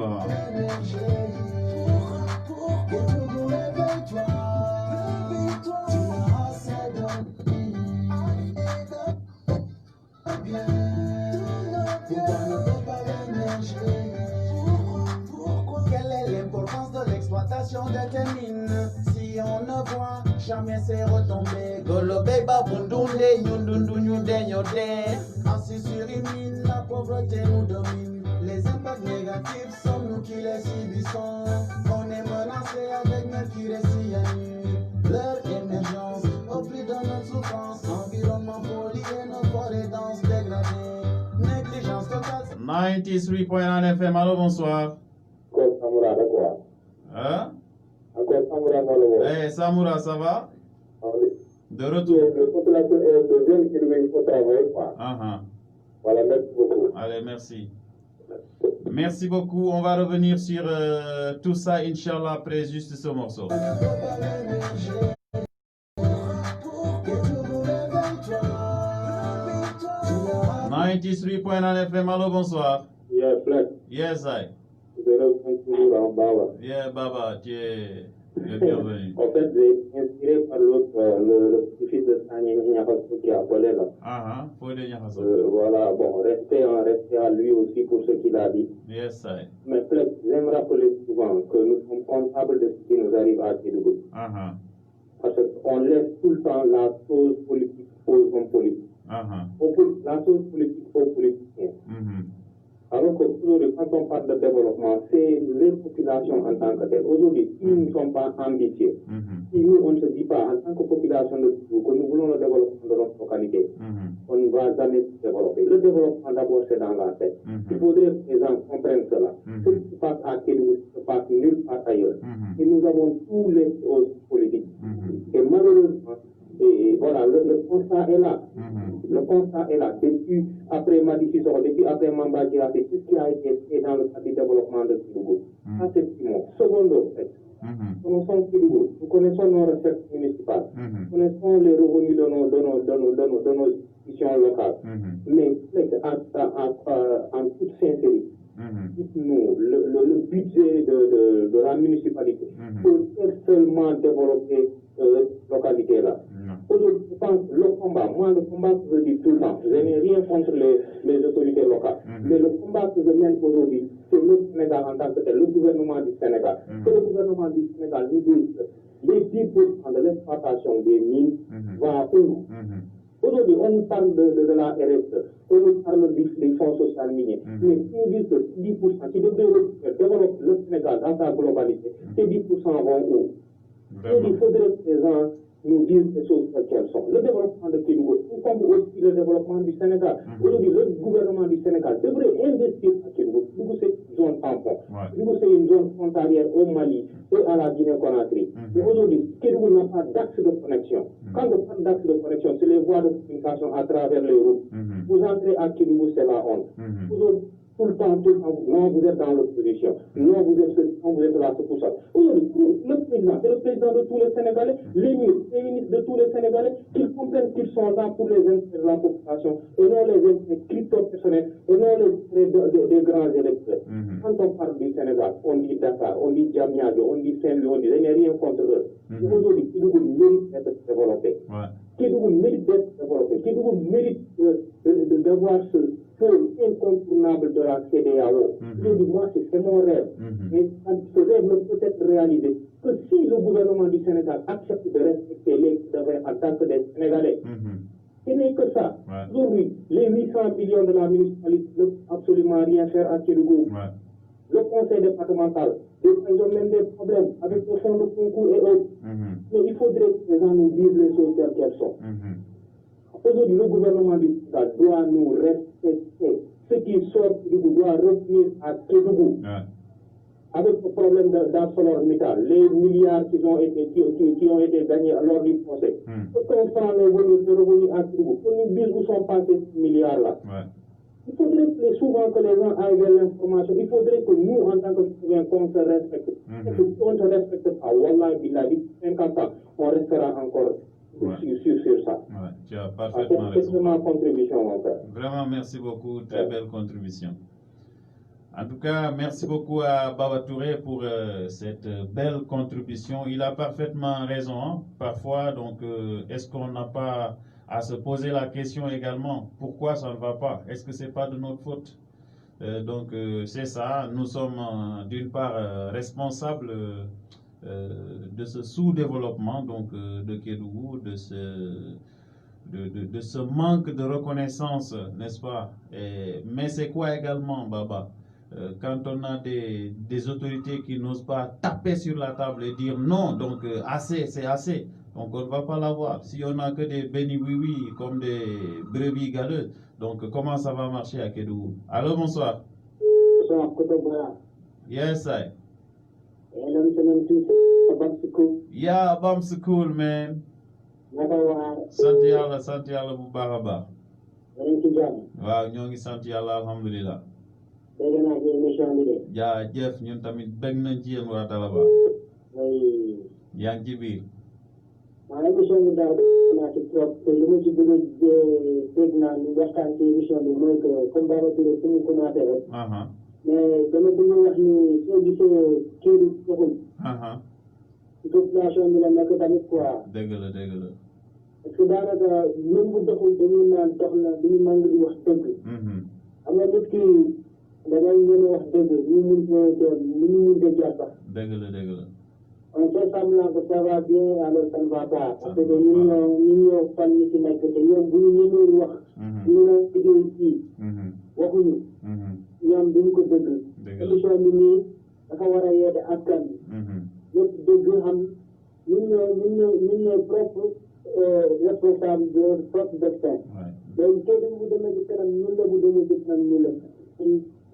l'extraction de tes mines. Si on ne voit jamais ses retombées, Golobé Babundounde, Yundundu, Nyode. Assis sur une mine, la pauvreté nous domine. Les impacts négatifs sont nous qui les subissons. On est menacé avec mercure et cyanure. Leur émergence au plus de notre souffrance. Environnement pollué, nos forêts denses dégradées. Négligence totale. 93.1 FM, allô, bonsoir. Hein? Eh, Samoura, ça va? De retour. Voilà, merci beaucoup. Allez, merci. Merci beaucoup. On va revenir sur tout ça, Inch'Allah, après juste ce morceau. 93.9 FM, allô, bonsoir. Yeah, Flex. Yes, I. Yeah, Baba, tu es le bienvenu. En fait, j'ai inspiré par l'autre, le petit-fils de Sani Niafaso qui a volé là. Faut le Niafaso. Voilà, bon, restez à lui aussi pour ce qu'il a dit. Yes, I. Mais Flex, j'aime rappeler souvent que nous sommes comptables de ce qui nous arrive à Kédougou. Parce qu'on laisse tout le temps la chose politique aux hommes politiques. La chose politique aux politiciens. Alors qu'aujourd'hui, quand on parle de développement, c'est les populations en tant que telles. Aujourd'hui, si nous ne sommes pas ambitieux, si nous, on ne se dit pas en tant que population de Kédougou que nous voulons le développement de notre localité, on ne va jamais se développer. Le développement, d'abord, c'est dans la tête. Il faudrait que les gens comprennent cela. Ce qui se passe à Kédougou se passe nulle part ailleurs. Et nous avons tous les choses politiques. Et malheureusement, et voilà, le constat est là. Le constat est là. Depuis après Madi Sissoko, depuis après Mamba Diaté, tout ce qui a été fait dans le cadre du développement de Kédougou. Ça, c'est ce mot. Secondo, nous sommes Kédougou. Nous connaissons nos recettes municipales. Nous connaissons les revenus de nos institutions locales. Mais en toute sincérité, dites-nous, le budget de la municipalité pour seulement développer localité là. Aujourd'hui, je pense le combat que je dis tout le temps, je n'ai rien contre les autorités locales, mais le combat que je mène aujourd'hui, c'est le Sénégal en tant que tel, le gouvernement du Sénégal. Que le gouvernement du Sénégal nous dise les 10% de l'exploitation des mines va où? Aujourd'hui, on nous parle de la RSE, on nous parle des fonds sociaux miniers, mais si on dit que 10% qui devraient développer le Sénégal dans sa globalité, ces 10% vont où? Il faudrait que les gens nous disent les choses telles qu'elles sont. Le développement de Kédougou, comme aussi le développement du Sénégal. Aujourd'hui, le gouvernement du Sénégal devrait investir à Kédougou. Kédougou, c'est une zone tampon. Kédougou, c'est une zone frontalière au Mali et à la Guinée-Conakry. Mais aujourd'hui, Kédougou n'a pas d'axe de connexion. Quand on parle d'axe de connexion, c'est les voies de communication à travers les routes. Vous entrez à Kédougou, c'est la honte. Aujourd'hui, tout le temps, non, vous êtes dans l'opposition. Non, vous êtes là, c'est pour ça. Aujourd'hui, le président, c'est le président de tous les Sénégalais, les ministres de tous les Sénégalais, qu'ils comprennent qu'ils sont là pour les intérêts de la population, et non les intérêts crypto-personnels, et non les intérêts des grands électeurs. Quand on parle du Sénégal, on dit Dakar, on dit Diamniadio, on dit Saint-Louis, on dit, il n'y a rien contre eux. Aujourd'hui, Kédougou mérite d'être développé. Kédougou mérite d'être développé. Kédougou mérite d'avoir ce pôle incontournable de la CEDEAO. Moi, c'est mon rêve. Et ce rêve ne peut être réalisé que si le gouvernement du Sénégal accepte de respecter les devoirs en tant que des Sénégalais. Ce n'est que ça. Aujourd'hui, les 800 millions de la municipalité ne peuvent absolument rien faire à Kédougou. Le conseil départemental, ils ont même des problèmes avec le fonds de concours et autres. Mais il faudrait que les gens nous disent les choses telles qu'elles sont. Aujourd'hui, le gouvernement du Sénégal doit nous respecter. Ce qui sort de Kédougou doit revenir à Kédougou. Avec le problème d'ArcelorMittal, les milliards qui ont été gagnés lors du procès. Quand on prend les revenus à Kédougou, on nous dise où sont passés ces milliards-là. Il faudrait souvent que les gens aillent vers l'information. Il faudrait que nous, en tant que citoyens, qu'on se respecte. Et que si on ne se respecte pas, Wallah, Billah, 50 ans, on restera encore sur ça. Tu as parfaitement raison. C'est ma contribution, mon frère. Vraiment, merci beaucoup. Très belle contribution. En tout cas, merci beaucoup à Baba Touré pour cette belle contribution. Il a parfaitement raison. Hein. Parfois, donc, est-ce qu'on n'a pas à se poser la question également, pourquoi ça ne va pas? Est-ce que ce n'est pas de notre faute? Donc, c'est ça. Nous sommes d'une part responsables de ce sous-développement donc de Kédougou, de ce manque de reconnaissance, n'est-ce pas? Mais c'est quoi également, Baba? Quand on a des autorités qui n'osent pas taper sur la table et dire non, donc assez, c'est assez. Donc on ne va pas l'avoir. Si on n'a que des béni oui comme des brebis galeuses, donc comment ça va marcher à Kédougou? Allô, bonsoir. Bonsoir, Kotoba. Yes, I. Yeah, Bam's cool, man. sant yàlla bu baax a baax. waaw ñoo ngi sant yàlla alhamdulilah. dégg naa ci émission bi de. jaajëf ñun tamit bég nañ ci yéen waa Talaba. yaa ngi ci biir. waaw émission bi daal naa ci trop te li ma ci bëgg a dégg naa ñu waxtaan ci émission bi mooy que comme Baba Touré fu mu commencé rek. mais dama bëgg a wax ni soo gisee Kédougou doxul. ci population bi la nekk tamit quoi. dëgg la dëgg la. parce que daanaka même bu doxul dañuy naan dox na dañuy màng di wax dëgg. xam nga nit ki da ngay ñëw wax dëgg ñu mun ko doon ñu mun ko jaar sax. dëgg la dëgg la. on fait semblant que ça va bien alors ça ne va pas. parce que ñun ñoo fan ñi ci nekk te ñoom bu ñu ñëwee wax. ñu ngi liggéey fii. waxuñu. ñoom duñ ko dëgg. dëgg la émission bi nii dafa war a yeete askan bi. ñëpp dëgg xam ñun ñooy propre responsable de notre propre destin. donc Kédougou bu demee ci kanam ñun la bu demee ci kanam ñun la.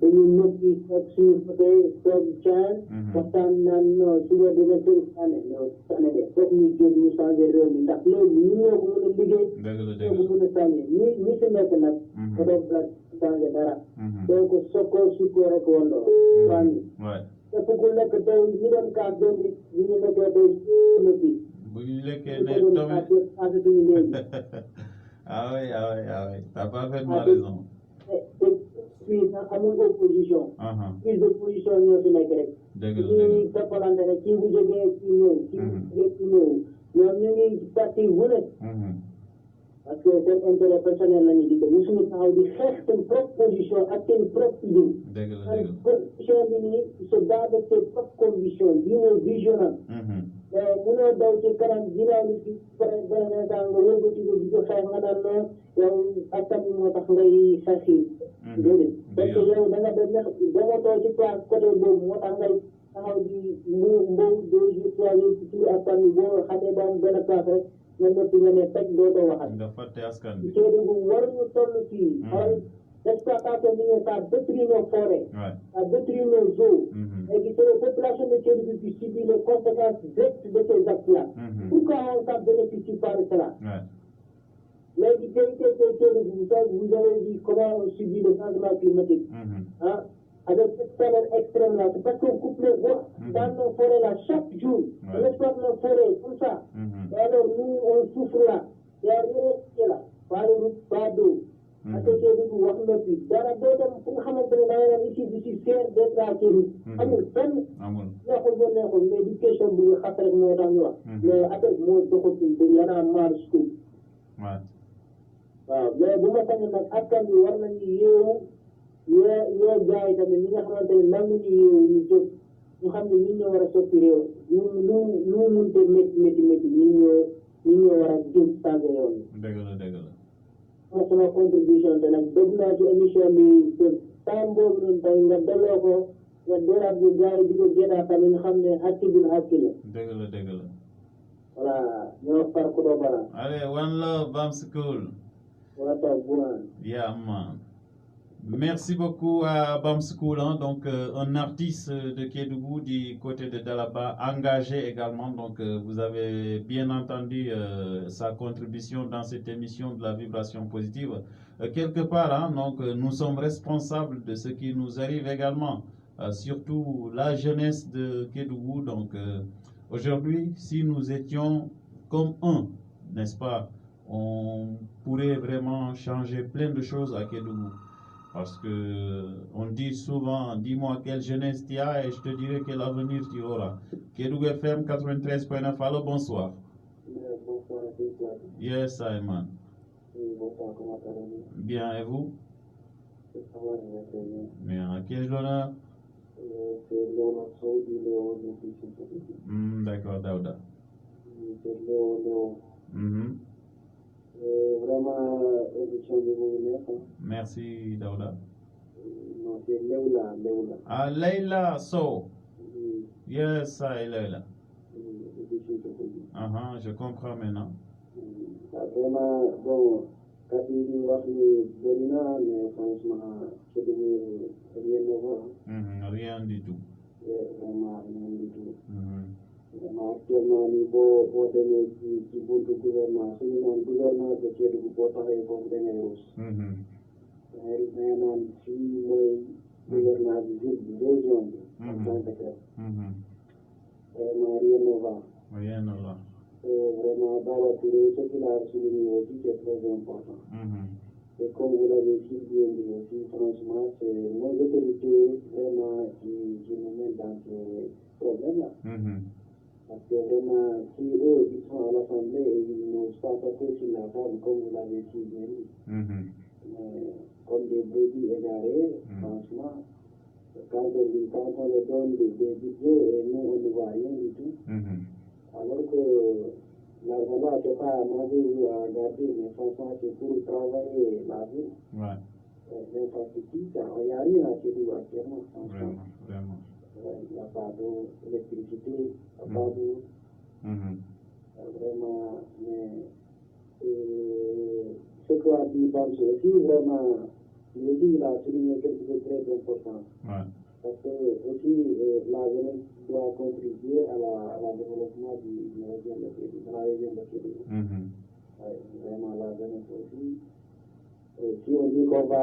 dañuy noppi ak suñu côté toog caan. waxtaan naan non suba dina tëj année non année de foog ñu jóg ñu changé réew mi ndax léegi ñun ñoo ko mën a liggéey. dëgg la dëgg ñoo ko mën a changé ñi si nekk nag. ko doon la changé dara. donc sokkoo sukkoo rek wondoo. fànn. te fu ku lekk tey ñu doon kaas doom bi ñu nekkee tey noppi. bu ñu lekkee ne tamit ah oui t'as parfaitement raison. fii sax amul opposition. prise de position ñoo fi nekk rek. dëgg la ñuy toppalante rek kii bu jógee kii ñëw. kii bu jógee kii ñëw ñoom ñu ngi parti bu ne. parce que seen intérêt personnel la ñu di ko mosuñu taxaw di xeex seen propre position ak seen propre idée. dëgg la dëgg la position bi nii se base de ses propres convictions bii mooy visionnaire. munoo daw ci kanam ginnaaw nit ki benn instant nga wëlbati ko di ko xeex nga naan non yow askan bi moo tax ngay xeex yi. déedéet parce que yow da nga dem dematoo ci place côté boobu moo tax ngay taxaw di mbow 2 jours 3 jours ci askan bi boo xamee ba am benn place rek nga noppi nga ne teg dootoo waxat. nga fàtte askan bi. Kédougou waruñu toll fii. L'exploitation minière, ça détruit nos forêts, ça détruit nos eaux. Et c'est la population de Kédougou qui subit les conséquences directes de ces actes-là. Pourquoi on ne bénéficie pas de cela? Les Kédougou, vous avez dit comment on subit le changement climatique. Avec cette chaleur extrême-là, c'est parce qu'on coupe les bois dans nos forêts-là chaque jour. On exploite nos forêts, tout ça. Et alors nous, on souffre là. Il n'y a rien qui est là. Pas de route, pas d'eau. parce que Kédougou wax na fi dara doo dem fu nga xamante ne da ngay dem ici je suis fier d'être à Kédougou. amul fenn. neexul ba neexul mais du question bu ñu xas rek moo tax ñu wax. mais affaire bi moo doxatul te y en a marre surtout. waaw mais bu ma sañoon nag askan bi war nañu yeewu yoo jaay tamit ñi nga xamante ne nanguñu yeewu ñu jóg ñu xam ne ñun ñoo war a soppi réew lu mu mënte métti ñun ñoo war a jóg changé yoon bi. dëgg la dëgg la. sama contribution te nag dégg naa ci émission bi te temps boobu noonu tey nga delloo ko nga dooraat bu gars yi di ko génnaat tamit nga xam ne hakki bi hakki la. dëgg la dëgg la. voilà ñoo far ko doo bala. Allez, one love, Bam's cool. Yeah, man. Merci beaucoup à Bam's Cool, hein, donc un artiste de Kédougou du côté de Dalaba, engagé également. Donc vous avez bien entendu sa contribution dans cette émission de la vibration positive. Quelque part, hein, donc nous sommes responsables de ce qui nous arrive également, surtout la jeunesse de Kédougou. Donc aujourd'hui, si nous étions comme un, n'est-ce pas, on pourrait vraiment changer plein de choses à Kédougou. Parce que on dit souvent, dis-moi quelle jeunesse tu as et je te dirai quel avenir tu auras. Kédougou FM 93.9, allô, bonsoir. Bonsoir. Yes, Ayman. Bonsoir, comment allez-vous? Bien, et vous? Bien, à qui ai-je l'honneur? c'est Léo Saoudi, Léo. D'accord, Daouda. C'est Léo. Vraiment, émission de vous. Merci, Daouda. Non, c'est Léoula. Ah, Leila So. Yes, I Leila. Je comprends maintenant. Vraiment, bon, quand il dit Berina, mais franchement, c'est devenu rien de voir. Rien du tout. Vraiment, rien du tout. Vraiment, actuellement, niveau de du gouvernement, c'est une gouvernance de Dieu de Botaï comme Daniel. Vraiment, si moi, gouvernance de région, vraiment, rien ne va. Rien ne va. Vraiment, Baba Touré, ce qu'il a souligné aussi, c'est très important. Et comme vous l'avez si bien dit aussi, franchement, c'est nos autorités vraiment qui nous mettent dans ces problèmes-là. Parce que vraiment, si eux, ils sont à l'Assemblée et ils n'osent pas passer sur la table, comme vous l'avez si bien dit, mais comme des brebis égarés, franchement, quand on leur donne des budgets et nous, on ne voit rien du tout, alors que l'argent c'est pas à manger ou à garder, mais franchement, c'est pour travailler la vie. L'infrastructure, il n'y a rien à Kédougou actuellement. Vraiment. Il n'y a pas d'électricité, il n'y a pas d'eau. Vraiment, mais ce qu'on dit, pense aussi, vraiment, il a souligné quelque chose de très important. Parce que aussi, la jeunesse doit contribuer à la développement de la région de Kédougou. Vraiment, la jeunesse aussi. Si on dit qu'on va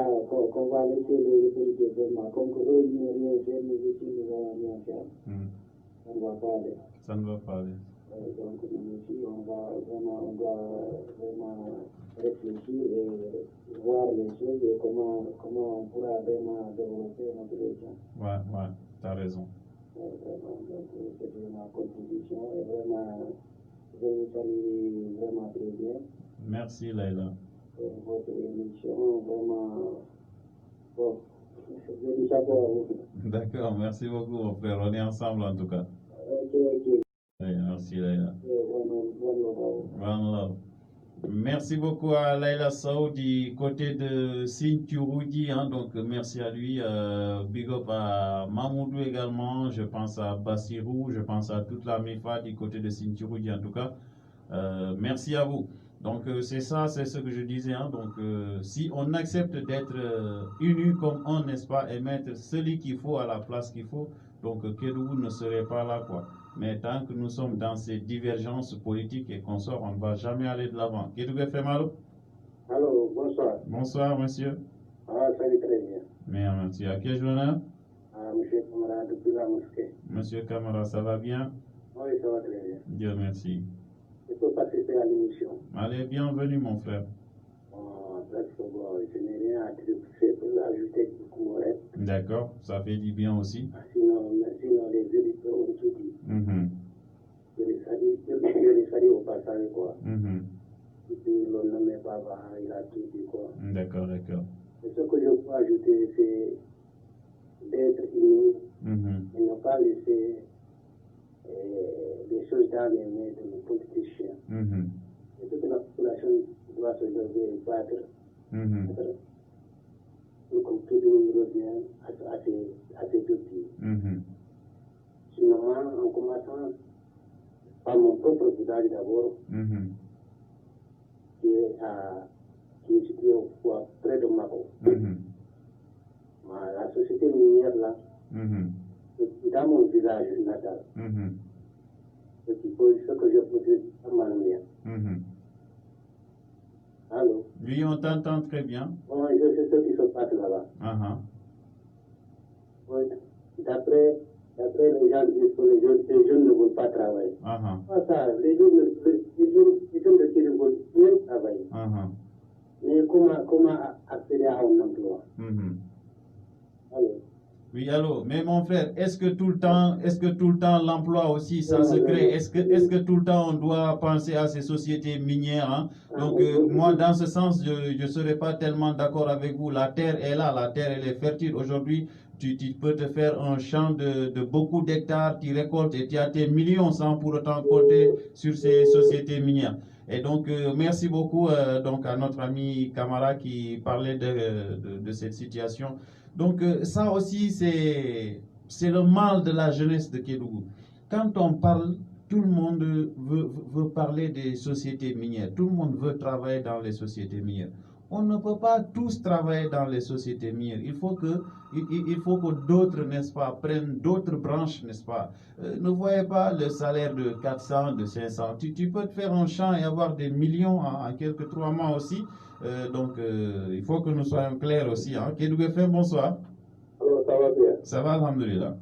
laisser les autorités vraiment, comme que eux ils n'ont rien fait, nous aussi nous n'allons rien faire, ça ne va pas aller. Ça ne va pas aller. Donc nous aussi, on doit vraiment réfléchir et voir les choses et comment on pourra vraiment développer notre région. Tu as raison. Vraiment, donc c'est ma contribution et vraiment, je vous salue vraiment très bien. Merci, Leila. Votre émission, vraiment, bon, je dis chapeau à vous. D'accord, merci beaucoup, mon frère. On est ensemble en tout cas. Ok. Merci, Leila. One love. Merci beaucoup à Leila Sow du côté de Sinthiouroudi. Donc, merci à lui. Big up à Mamoudou également. Je pense à Bassirou. Je pense à toute la MIFA du côté de Sinthiouroudi en tout cas. Merci à vous. Donc c'est ça, c'est ce que je disais. Donc si on accepte d'être unis comme on, n'est-ce pas, et mettre celui qu'il faut à la place qu'il faut, donc Kédougou ne serait pas là, quoi. Mais tant que nous sommes dans ces divergences politiques et qu'on sort, on ne va jamais aller de l'avant. Kédougou FM, allô? Allô, bonsoir. Bonsoir, monsieur. Ah, ça va très bien. Merci. À quel journal? Monsieur Camara, depuis la mosquée. Monsieur Camara, ça va bien? Oui, ça va très bien. Dieu merci. Je peux participer à l'émission. Allez, bienvenue, mon frère. Je n'ai rien à ajouter beaucoup. D'accord, ça fait du bien aussi. Sinon les éditeurs ont tout dit. Je les salue au passage, quoi. Et puis, l'on ne met pas, il a tout dit, quoi. D'accord. Et ce que je peux ajouter, c'est d'être unis et ne pas laisser des choses dans les mains de nos politiciens. Et toute la population doit se lever et battre pour que tout le monde revienne à ses deux pieds. Sinon, en commençant par mon propre village d'abord, qui est situé près de Mako. La société minière là, dans mon village natal, ce que je peux dire à ma mère. Allô? Oui, on t'entend très bien. Bon, je sais ce qui se passe là-bas. Oui, d'après les gens disent que les jeunes ne veulent pas travailler. Ça, les jeunes de Kédougou veulent travailler. Mais comment accéder à un emploi? Allô? Oui, allô, mais mon frère, est-ce que tout le temps l'emploi aussi, ça se crée? Est-ce que tout le temps on doit penser à ces sociétés minières? Donc, moi, dans ce sens, je ne serais pas tellement d'accord avec vous. La terre est là, la terre, elle est fertile. Aujourd'hui, tu peux te faire un champ de beaucoup d'hectares, tu récoltes et tu as tes millions sans pour autant compter sur ces sociétés minières. Et donc, merci beaucoup donc à notre ami Camara qui parlait de cette situation. Donc, ça aussi, c'est le mal de la jeunesse de Kédougou. Quand on parle, tout le monde veut parler des sociétés minières. Tout le monde veut travailler dans les sociétés minières. On ne peut pas tous travailler dans les sociétés minières. Il faut que d'autres, n'est-ce pas, prennent d'autres branches, n'est-ce pas. Ne voyez pas le salaire de 400, de 500. Tu peux te faire un champ et avoir des millions en quelques 3 mois aussi. Donc, il faut que nous soyons clairs aussi. Hein. Kédougou FM, bonsoir. Alors, ça va bien? Ça va, alhamdoulilah.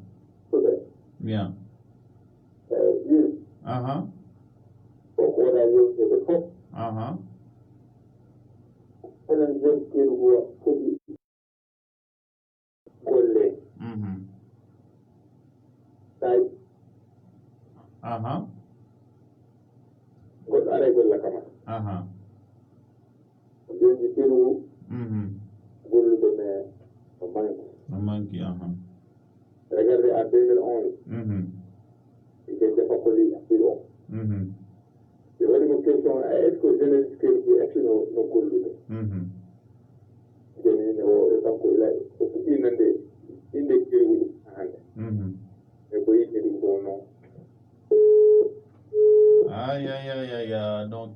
Bien. Uh-huh. Uh-huh. Regardez à 2011, il était pas collé à Péron. Je vais dire une question, est-ce que je ne sais que vous êtes nos collègues? Je ne sais pas qu'il a une des Péron. Mais vous voyez que nous non. Aïe, aïe, aïe, aïe, donc,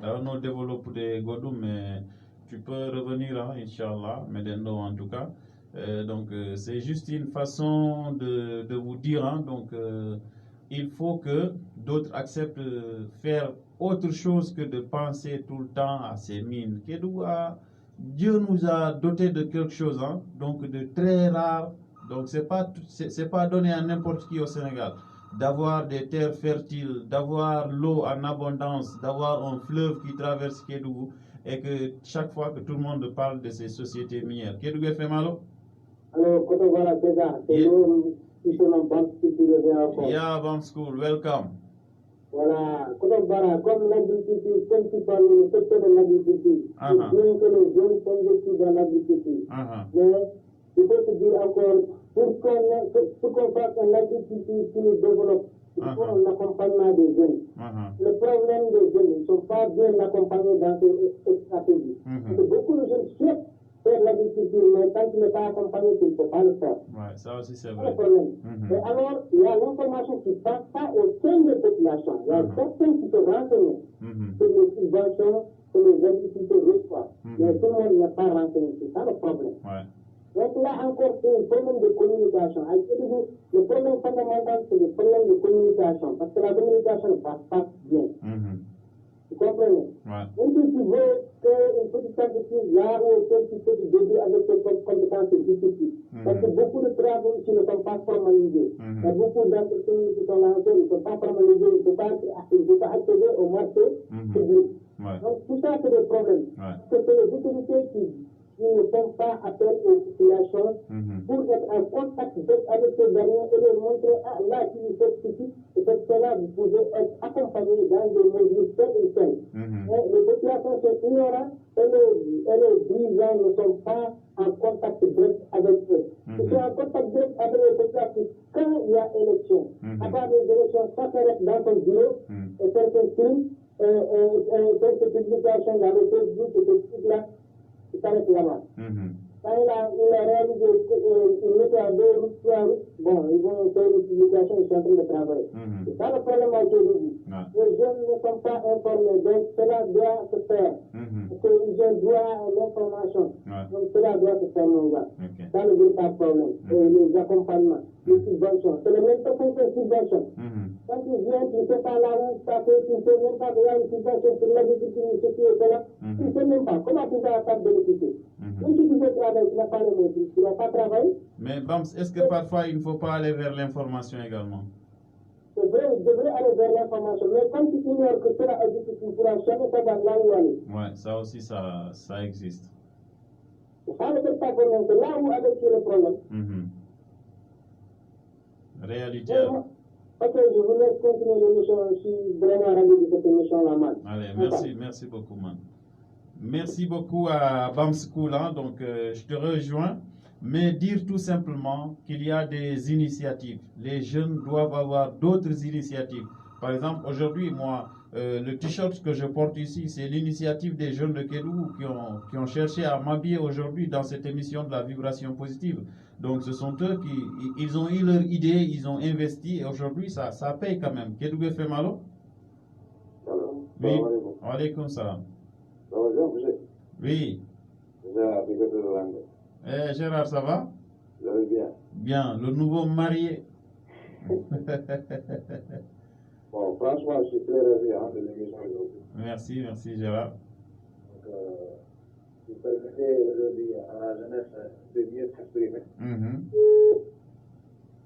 on a développé des Godou, mais tu peux revenir, hein, Inch'Allah, Medendo en tout cas. Donc, c'est juste une façon de vous dire, hein, donc, il faut que d'autres acceptent de faire autre chose que de penser tout le temps à ces mines. Dieu nous a doté de quelque chose, hein, donc de très rare. Donc, c'est pas donné à n'importe qui au Sénégal d'avoir des terres fertiles, d'avoir l'eau en abondance, d'avoir un fleuve qui traverse Kédougou et que chaque fois que tout le monde parle de ces sociétés minières. Kédougou fait malo? Alors, quand on va la César, c'est nous qui sommes en banque qui encore. Yeah, Bam School, welcome. Voilà, quand on va comme l'agriculture, comme tu parles du secteur de l'agriculture, c'est bien que les jeunes s'investissent dans l'agriculture. Mais il faut se dire encore, pour qu'on fasse une agriculture qui nous développe, il faut un accompagnement des jeunes. Le problème des jeunes, ils ne sont pas bien accompagnés dans cette stratégie. Parce que beaucoup de jeunes souhaitent faire l'agriculture, mais tant qu'il n'est pas accompagné, il ne faut pas le faire. Ouais, ça aussi c'est C'est vrai. le problème. Et alors, il y a l'information qui ne passe pas au sein des populations. Il y a certains qui se renseignent sur les subventions que les agriculteurs reçoivent. Mais tout le monde n'est pas renseigné. C'est ça le problème. Ouais. Donc là encore, c'est un problème de communication. Le problème fondamental, c'est le problème de communication. Parce que la communication ne passe pas bien. Vous comprenez? Ouais. Même si tu veux qu'une petite entreprise, là où tu peux te début avec tes compétences, c'est difficile. Parce que beaucoup de travaux ici ne sont pas formalisés. Il y a beaucoup d'entreprises qui sont lancées, ils ne sont pas formalisés, ils ne peuvent pas accéder au marché public. Donc tout ça, c'est des problèmes. Parce que c'est les autorités qui ne font pas appel aux populations pour être en contact avec ces derniers et leur montrer, ah là, si vous faites ceci, et faites cela, vous pouvez être accompagné dans des mesures telles et telles. Les populations sont ignorantes et les dirigeants ne sont pas en contact direct avec eux. Ils sont en contact direct avec les populations quand il y a élection. À part les élections, ça s'arrête dans son bureau et certains films, quelques publications dans le Facebook et ces trucs-là, il s'arrête là-bas. Quand il a réalisé une méthode à 2 routes, 3 routes, bon, ils vont faire une publication, ils sont en train de travailler. C'est ça le problème avec Kédougou. Les jeunes ne sont pas informés, donc cela doit se faire. Parce que les jeunes doivent l'information. Donc cela doit se faire, mon gars. Ça ne veut pas de problème. Et les accompagnements, les subventions. C'est le même temps que les subventions. Quand tu viens, tu ne sais pas la route, tu ne sais même pas qu'il y a une subvention sur l'agriculture, ceci et cela. Tu ne sais même pas. Comment tu vas pas bénéficier? Si tu veux travailler, tu n'as pas les mots, tu ne vas pas travailler. Mais Bams, est-ce que parfois il ne faut pas aller vers l'information également? C'est vrai, il devrait aller vers l'information. Mais quand tu ignores que cela existe, tu ne pourras jamais savoir là où aller. Ouais, ça aussi, ça existe. C'est ça le problème. C'est là où avec le problème. Réalité. Ok, je vous laisse continuer l'émission. Je suis vraiment ravi de cette émission-là, man. Allez, merci beaucoup, man. Merci beaucoup à Bam School, hein. Donc je te rejoins. mais dire tout simplement qu'il y a des initiatives. Les jeunes doivent avoir d'autres initiatives. Par exemple, aujourd'hui, moi, le t-shirt que je porte ici, c'est l'initiative des jeunes de Kédougou qui ont cherché à m'habiller aujourd'hui dans cette émission de la vibration positive. Donc, ce sont eux ils ont eu leur idée, ils ont investi, et aujourd'hui, ça paye quand même. Kédougou fait malo? Oui. Alaykoum salam. Oui. Gérard, ça va? Bien. Bien, le nouveau marié. Bon, franchement, je suis très ravi de l'émission aujourd'hui. Merci Gérard. Donc, vous permettez aujourd'hui à la jeunesse de mieux s'exprimer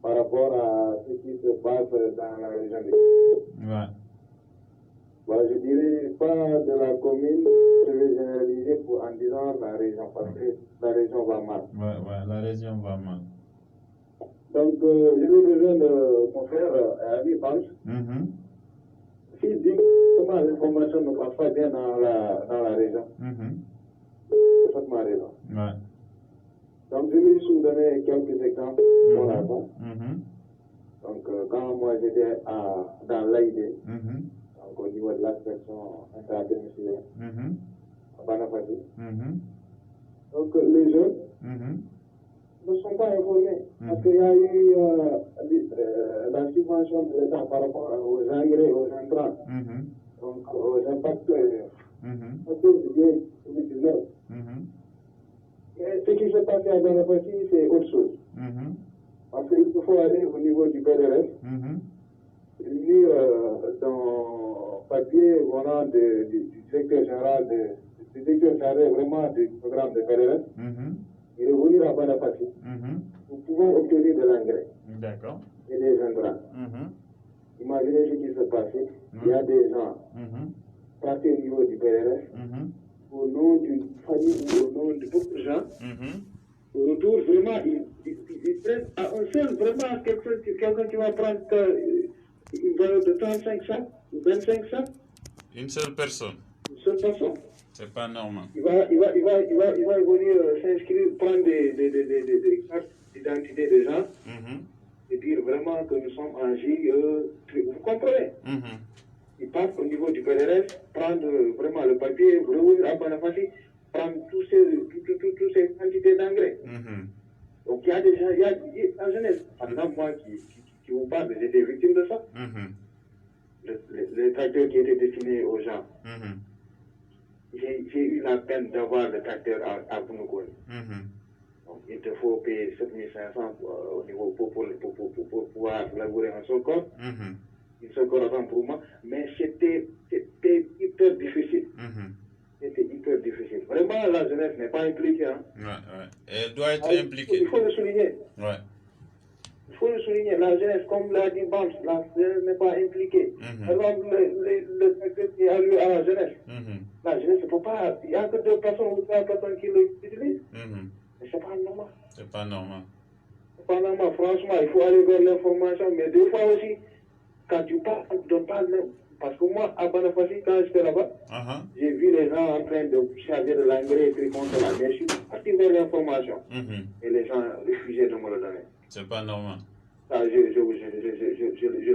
par rapport à ce qui se passe dans la région de Ouais. Bon, je dirais pas de la commune, je vais généraliser en disant la région, parce que la région va mal. Ouais, la région va mal. Donc, j'ai eu besoin de mon frère et ami Banch. S'il dit que l'information ne passe pas bien dans la région, c'est forcément raison. Ouais. Donc, je vais vous donner quelques exemples pour la fin. Donc, quand moi j'étais dans l'AID, donc au niveau de l'inspection intra-domiciliaire, à Banafati, donc les jeunes ne sont pas informés parce qu'il y a eu la subvention de l'État par rapport aux engrais, aux intrants, donc aux impacteurs. Parce que c'est bien Covid-19. Mais ce qui s'est passé à Banafati, c'est autre chose. Parce qu'il faut aller au niveau du PDRS, lire dans papier venant du directeur général vraiment du programme de PDRS, et revenir à Banafati. Nous pouvons obtenir de l'engrais. D'accord. Et des intrants. Imaginez ce qui se passait. Il y a des gens partis au niveau du PDRS, au nom d'une famille ou au nom de beaucoup de gens. Au retour, vraiment, ils prennent à un seul, vraiment, quelqu'un qui va prendre une valeur de 35 sacs ou 25 sacs. Une seule personne. Une seule personne. C'est pas normal. Il va venir s'inscrire, prendre des cartes d'identité des gens et dire vraiment que nous sommes en J. Vous comprenez? Il passe au niveau du PDRS, prendre vraiment le papier, revenir à Banafati, prendre toutes ces quantités d'engrais. Donc il y a des gens, il y a en jeunesse. Par exemple, moi qui vous parle, j'étais victime de ça. Les tracteurs qui étaient destinés aux gens. J'ai eu la peine d'avoir le tracteur à Bounoukoun. Donc il te faut payer 7500 au niveau pour pouvoir labourer un seul corps. Une seule corps pour moi. Mais c'était hyper difficile. C'était hyper difficile. Vraiment, la jeunesse n'est pas impliquée. Hein. Elle doit être impliquée. Il faut le souligner. Il faut le souligner. La jeunesse, comme l'a dit Bams, la jeunesse n'est pas impliquée. Par exemple, le secteur qui a lieu à la jeunesse. La jeunesse ne peut pas. Il n'y a que 2 personnes ou 3 personnes qui l'utilisent. Mais c'est pas normal. C'est pas normal. C'est pas normal. Franchement, il faut aller vers l'information. Mais des fois aussi, quand tu parles, tu ne donnes pas le. Parce que moi, à Banafati, quand j'étais là-bas, j'ai vu les gens en train de charger de l'engrais et tout comme ça. Mais je suis parti vers l'information. Et les gens refusaient de me le donner. C'est pas normal. Ça, je le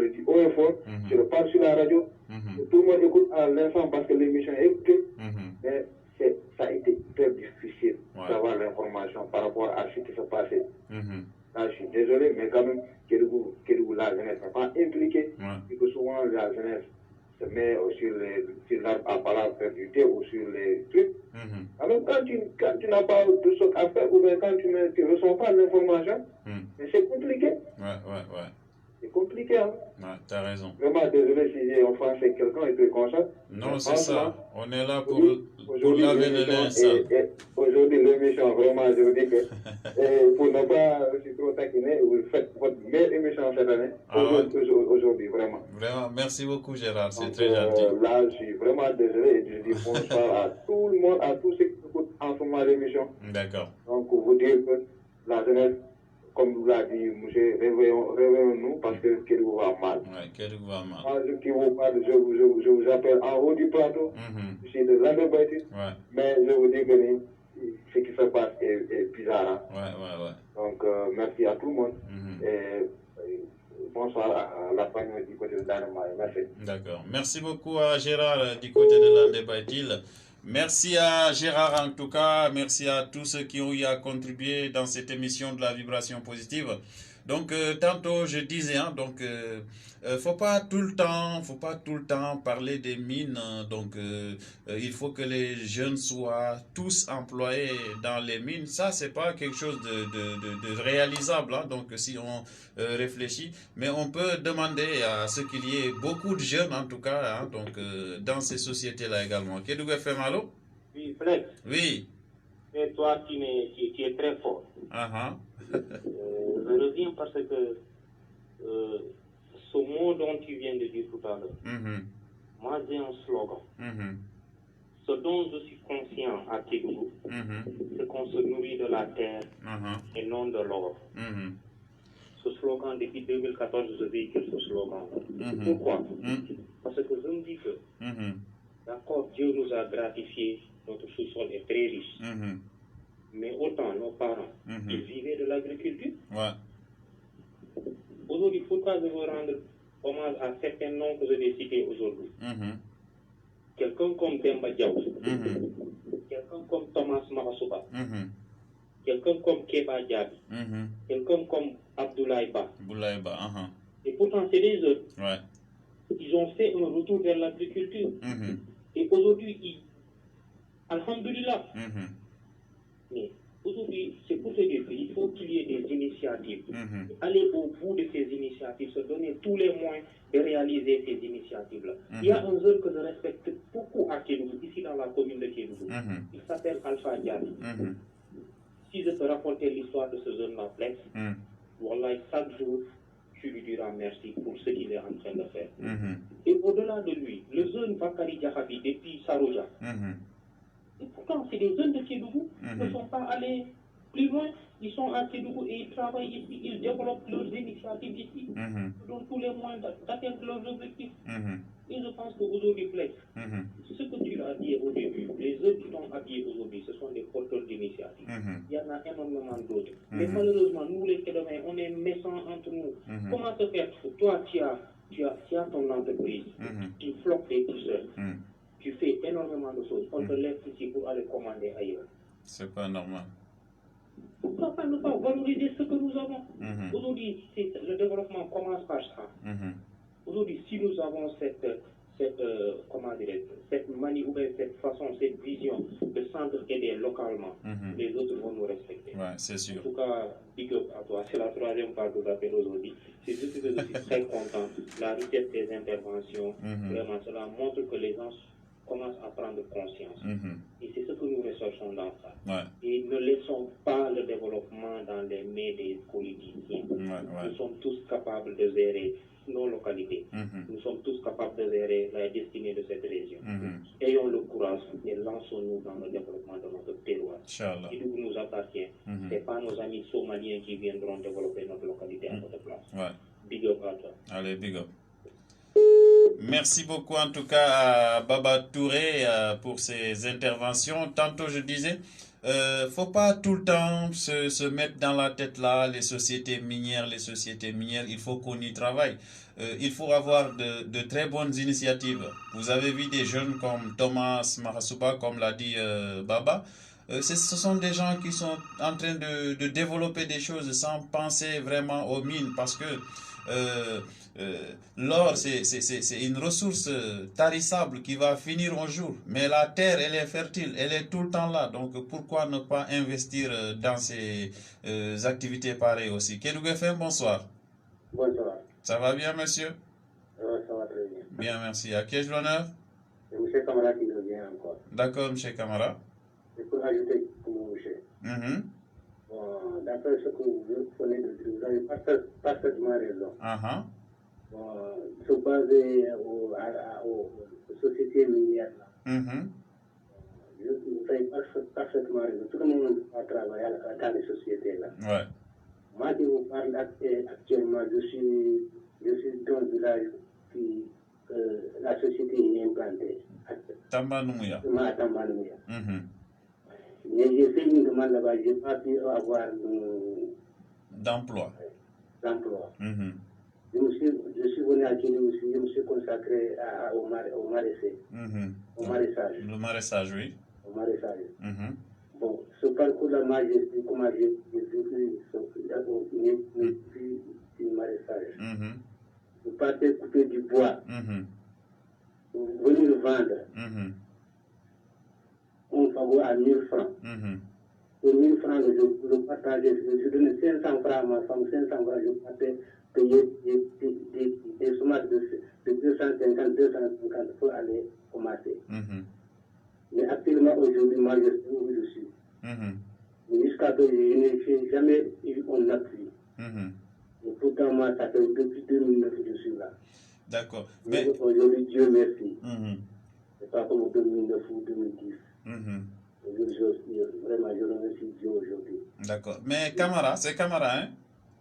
dis haut et fort, je le parle sur la radio. Tout le monde écoute à l'instant parce que l'émission est écoutée. Mais ça a été hyper difficile d'avoir l'information par rapport à ce qui se passait. Là, je suis désolé, mais quand même, Kédougou, la jeunesse n'est pas impliquée. Et que souvent, la jeunesse se met sur l'arbre à parler, faire du thé ou sur les trucs. Alors, quand tu n'as pas de choses à faire, ou bien quand tu ne reçois pas l'information, c'est compliqué. C'est compliqué, hein. T'as raison. Vraiment, désolé si j'ai offensé quelqu'un et tout comme ça. Non, c'est ça. On est là pour laver le linge sale. Aujourd'hui, l'émission, vraiment, je vous dis que pour ne pas aussi trop taquiner, vous faites votre meilleure émission cette année. Aujourd'hui, vraiment. Vraiment, merci beaucoup, Gérard. C'est très gentil. Là, je suis vraiment désolé et je dis bonsoir à tout le monde, à tous ceux qui écoutent en ce moment l'émission. D'accord. Donc, pour vous dire que la jeunesse, comme vous l'a dit, monsieur, réveillons-nous parce que Kédougou va mal. Kédougou va mal. Moi, qui vous parle, je vous appelle en haut du plateau. Je suis de l'Anderbaitis. Mais je vous dis que ce qui se passe est bizarre. Hein? Ouais. Donc, merci à tout le monde. Et bonsoir à la famille du côté de Danemark. Merci. D'accord. Merci beaucoup à Gérard du côté de l'Andebaitil. Merci à Gérard en tout cas. Merci à tous ceux qui ont eu à contribuer dans cette émission de la vibration positive. Donc, tantôt je disais, hein, donc, faut pas tout le temps parler des mines. Donc, il faut que les jeunes soient tous employés dans les mines. Ça, c'est pas quelque chose de réalisable. Hein, donc, si on réfléchit, mais on peut demander à ce qu'il y ait beaucoup de jeunes, en tout cas, hein, donc, dans ces sociétés-là également. Kédougou FM, allô? Oui, Flex. Oui. Et toi, tu es très fort. Je reviens parce que ce mot dont tu viens de dire tout à l'heure, moi j'ai un slogan. Ce dont je suis conscient à Kédougou, c'est qu'on se nourrit de la terre et non de l'or. Ce slogan, depuis 2014, je véhicule ce slogan. Pourquoi? Parce que je me dis que, d'accord, Dieu nous a gratifié, notre sous-sol est très riche. Mais autant nos parents, ils vivaient de l'agriculture. Aujourd'hui, pourquoi je veux rendre hommage à certains noms que je vais citer aujourd'hui? Quelqu'un comme Demba Diaw, quelqu'un comme Thomas Mahasuba, quelqu'un comme Keba Diaby, quelqu'un comme Abdoulaye Ba. Et pourtant, c'est des jeunes. Ils ont fait un retour vers l'agriculture. Et aujourd'hui, alhamdulillah. Mais aujourd'hui, c'est pour te dire qu'il faut qu'il y ait des initiatives. Aller au bout de ces initiatives, se donner tous les moyens de réaliser ces initiatives-là. Il y a un jeune que je respecte beaucoup à Kédougou, ici dans la commune de Kédougou. Il s'appelle Alpha Diaby. Si je te racontais l'histoire de ce jeune-là, Flex, voilà, chaque jour, tu lui diras merci pour ce qu'il est en train de faire. Et au-delà de lui, le jeune Bakari Diakhabi depuis Saroja, et pourtant, c'est des jeunes de Kédougou qui ne sont pas allés plus loin. Ils sont à Kédougou et ils travaillent ici, ils développent leurs initiatives ici, ils donnent tous les moyens d'atteindre leurs objectifs. Et je pense qu'aujourd'hui, Flex, ce que tu as dit au début, les jeunes qui sont habillés aujourd'hui, ce sont des porteurs d'initiatives. Il y en a énormément d'autres. Mais malheureusement, nous les Kédougouins, on est méchants entre nous. Comment te faire? Toi, tu as ton entreprise, tu flottes des pousseurs. Tu fais énormément de choses. On te laisse ici pour aller commander ailleurs. C'est pas normal. Pourquoi pas ne pas valoriser ce que nous avons? Aujourd'hui, le développement commence par ça. Aujourd'hui, si nous avons cette manie ou cette façon, cette vision de s'entraider localement, les autres vont nous respecter. C'est sûr. En tout cas, big up à toi. C'est la troisième part de l'appel aujourd'hui. C'est juste que je suis très content. La richesse des interventions, vraiment, cela montre que les gens commence à prendre conscience. Et c'est ce que nous recherchons dans ça. Et ne laissons pas le développement dans les mains des politiciens. Nous sommes tous capables de gérer nos localités. Nous sommes tous capables de gérer la destinée de cette région. Ayons le courage et lançons-nous dans le développement de notre terroir. Et d'où nous appartient. Ce n'est pas nos amis somaliens qui viendront développer notre localité à notre place. Big up à toi. Allez, big up. Merci beaucoup en tout cas à Baba Touré pour ses interventions. Tantôt je disais, faut pas tout le temps se mettre dans la tête là, les sociétés minières, il faut qu'on y travaille. Il faut avoir de très bonnes initiatives. Vous avez vu des jeunes comme Thomas Mahasuba, comme l'a dit Baba. Ce sont des gens qui sont en train de développer des choses sans penser vraiment aux mines parce que l'or, c'est une ressource tarissable qui va finir un jour. Mais la terre, elle est fertile, elle est tout le temps là. Donc, pourquoi ne pas investir dans ces activités pareilles aussi? Kédougou FM, bonsoir. Bonsoir. Ça va bien, monsieur? Ça va très bien. Bien, merci. À qui ai-je l'honneur? C'est M. Camara qui revient encore. D'accord, M. Camara. C'est pour ajouter pour M. D'après ce que vous venez de dire, vous avez parfaitement raison. Se baser aux sociétés minières, vous avez parfaitement raison. Tout le monde va travailler dans les sociétés-là. Moi qui vous parle actuellement, je suis dans le village où la société est implantée. Tamba Nouya. Tamba Nouya. J'ai fait une demande là-bas, je n'ai pas pu avoir d'emploi. Je suis venu à Kédougou aussi, je me suis consacré au maraîchage. Au maraîchage. Le maraîchage, oui. Au maraîchage. Bon, ce parcours-là, moi, j'ai vu comment j'ai vécu du maraîchage. Vous partez couper du bois, vous venez le vendre. On favor à 1000 francs. Pour 1000 francs, je partageais, je donnais 500 francs à ma femme, 500 francs, je partais payer des sommes de 250 pour aller au marché. Mais actuellement, aujourd'hui, moi, je suis où je suis. Mais jusqu'à présent, je n'ai jamais eu un appui. Et pourtant, moi, ça fait depuis 2009 que je suis là. D'accord. Mais aujourd'hui, Dieu merci. C'est pas comme en 2009 ou 2010. Vraiment, je remercie Dieu aujourd'hui. D'accord. Mais Camara, c'est Camara, hein?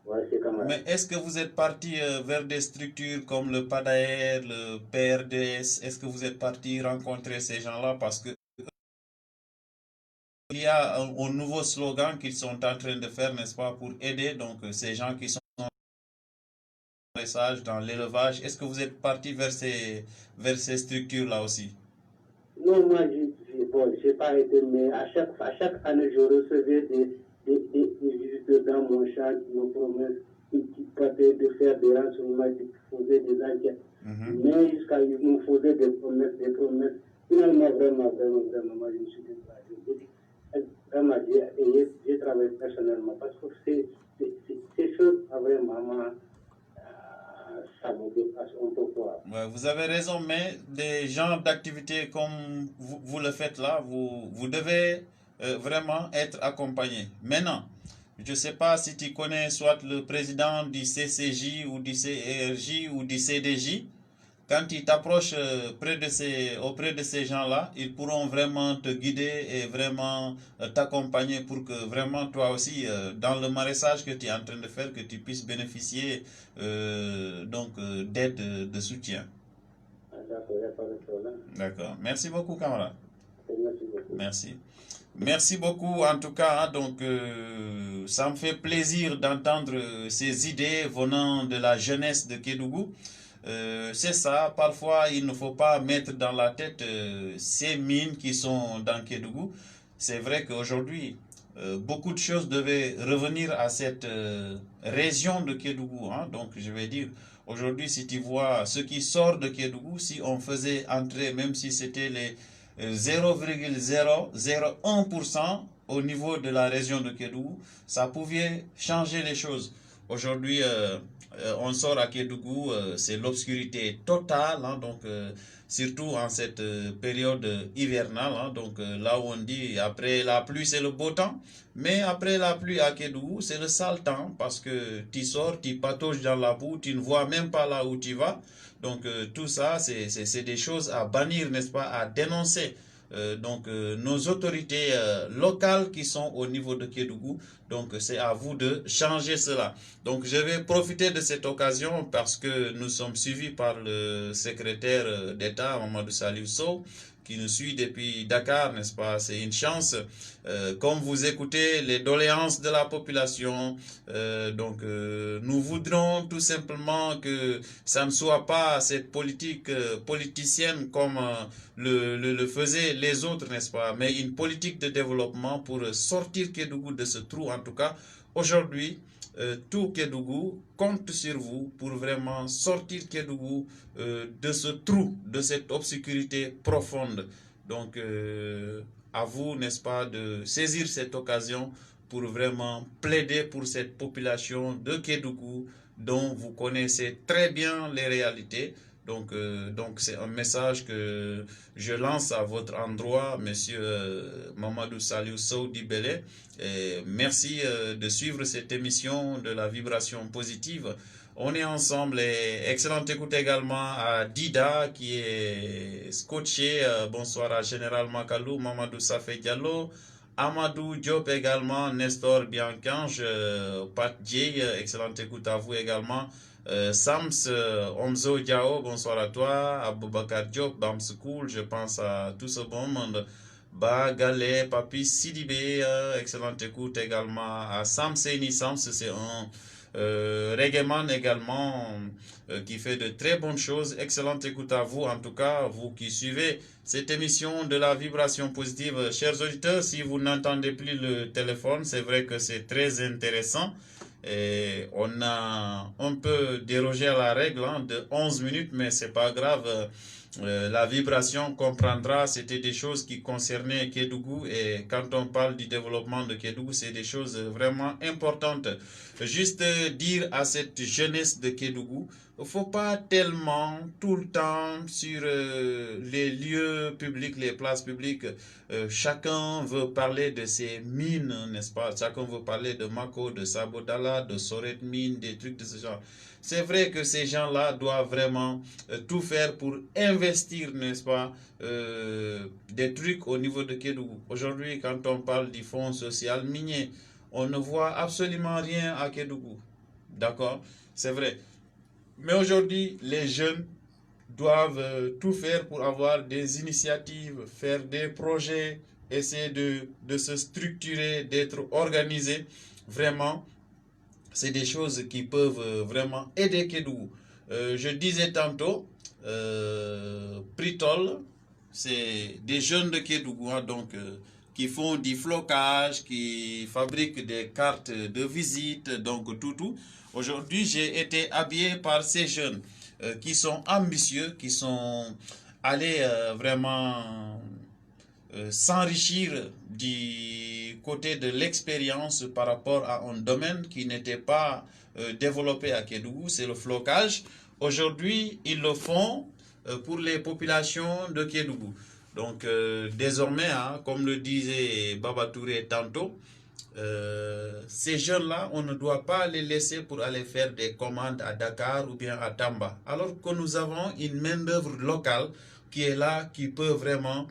Oui, c'est Camara. Mais est-ce que vous êtes parti vers des structures comme le PADAER, le PRDS? Est-ce que vous êtes parti rencontrer ces gens-là? Parce que il y a un nouveau slogan qu'ils sont en train de faire, n'est-ce pas, pour aider donc ces gens qui sont dans l'élevage. Est-ce que vous êtes parti vers ces structures-là aussi? Non, moi, je n'ai pas été, mais à chaque année, je recevais des visiteurs dans mon champ qui me promettent, qui partaient de faire des renseignements, qui faisaient des enquêtes. Mais jusqu'à ce qu'ils me faisaient des promesses. Finalement, vraiment, moi, je me suis découragé. Vraiment, j'ai travaillé personnellement parce que ces choses, vraiment, ça me dépasse un peu quoi. Ouais, vous avez raison, mais des genres d'activités comme vous le faites là, vous devez vraiment être accompagné. Maintenant, je ne sais pas si tu connais soit le président du CCJ ou du CRJ ou du CDJ. Quand ils t'approchent auprès de ces gens-là, ils pourront vraiment te guider et vraiment t'accompagner pour que vraiment toi aussi, dans le maraîchage que tu es en train de faire, que tu puisses bénéficier d'aide, de soutien. D'accord, il n'y a pas de problème. D'accord. Merci beaucoup, camarade. Merci beaucoup. Merci. Merci beaucoup en tout cas. Donc, ça me fait plaisir d'entendre ces idées venant de la jeunesse de Kédougou. C'est ça, parfois il ne faut pas mettre dans la tête ces mines qui sont dans Kédougou. C'est vrai qu'aujourd'hui, beaucoup de choses devaient revenir à cette région de Kédougou. Donc je vais dire, aujourd'hui si tu vois ce qui sort de Kédougou, si on faisait entrer, même si c'était les 0,001% au niveau de la région de Kédougou, ça pouvait changer les choses. Aujourd'hui, on sort à Kédougou, c'est l'obscurité totale, donc surtout en cette période hivernale, donc là où on dit après la pluie c'est le beau temps, mais après la pluie à Kédougou c'est le sale temps parce que tu sors, tu patauges dans la boue, tu ne vois même pas là où tu vas, donc tout ça c'est des choses à bannir, n'est-ce pas, à dénoncer. Donc nos autorités locales qui sont au niveau de Kédougou, donc c'est à vous de changer cela. Donc je vais profiter de cette occasion parce que nous sommes suivis par le secrétaire d'État Mamadou Salif Sow qui nous suit depuis Dakar, n'est-ce pas? C'est une chance. Comme vous écoutez les doléances de la population, nous voudrons tout simplement que ça ne soit pas cette politique politicienne comme le faisaient les autres, n'est-ce pas? Mais une politique de développement pour sortir Kédougou de ce trou. En tout cas, aujourd'hui, tout Kédougou compte sur vous pour vraiment sortir Kédougou de ce trou, de cette obscurité profonde. Donc, à vous, n'est-ce pas, de saisir cette occasion pour vraiment plaider pour cette population de Kédougou dont vous connaissez très bien les réalités. Donc c'est un message que je lance à votre endroit, monsieur Mamadou Salif Sow Dibélé. Merci de suivre cette émission de la vibration positive. On est ensemble et excellente écoute également à Dida qui est scotché. Bonsoir à Général Makalou, Mamadou Safé Diallo, Amadou Diop également, Nestor Biancange, Pat Dieye, excellente écoute à vous également. Sams Omzo Diao, bonsoir à toi. Aboubakar Diop, Bams Cool, je pense à tout ce bon monde. Bagale, Papi Sidibé, excellente écoute également à Sam Seni Sams, c'est un reggaeman également qui fait de très bonnes choses. Excellente écoute à vous, en tout cas, vous qui suivez cette émission de la vibration positive. Chers auditeurs, si vous n'entendez plus le téléphone, c'est vrai que c'est très intéressant. Et on a un peu dérogé à la règle de 11 minutes, mais c'est pas grave. La vibration comprendra, c'était des choses qui concernaient Kédougou, et quand on parle du développement de Kédougou, c'est des choses vraiment importantes. Juste dire à cette jeunesse de Kédougou, il ne faut pas tellement tout le temps sur les lieux publics, les places publiques, chacun veut parler de ses mines, n'est-ce pas? Chacun veut parler de Mako, de Sabodala, de Soret Mine, des trucs de ce genre. C'est vrai que ces gens-là doivent vraiment tout faire pour investir, n'est-ce pas, des trucs au niveau de Kédougou. Aujourd'hui, quand on parle du fonds social minier, on ne voit absolument rien à Kédougou. D'accord? C'est vrai. Mais aujourd'hui, les jeunes doivent tout faire pour avoir des initiatives, faire des projets, essayer de se structurer, d'être organisés. Vraiment, c'est des choses qui peuvent vraiment aider Kédougou. Je disais tantôt, Pritol, c'est des jeunes de Kédougou, hein, donc qui font du flocage, qui fabriquent des cartes de visite, donc tout. Aujourd'hui, j'ai été habillé par ces jeunes qui sont ambitieux, qui sont allés vraiment s'enrichir du côté de l'expérience par rapport à un domaine qui n'était pas développé à Kédougou, c'est le flocage. Aujourd'hui, ils le font pour les populations de Kédougou. Donc désormais, hein, comme le disait Baba Touré tantôt, ces jeunes-là, on ne doit pas les laisser pour aller faire des commandes à Dakar ou bien à Tamba. Alors que nous avons une main-d'œuvre locale qui est là, qui peut vraiment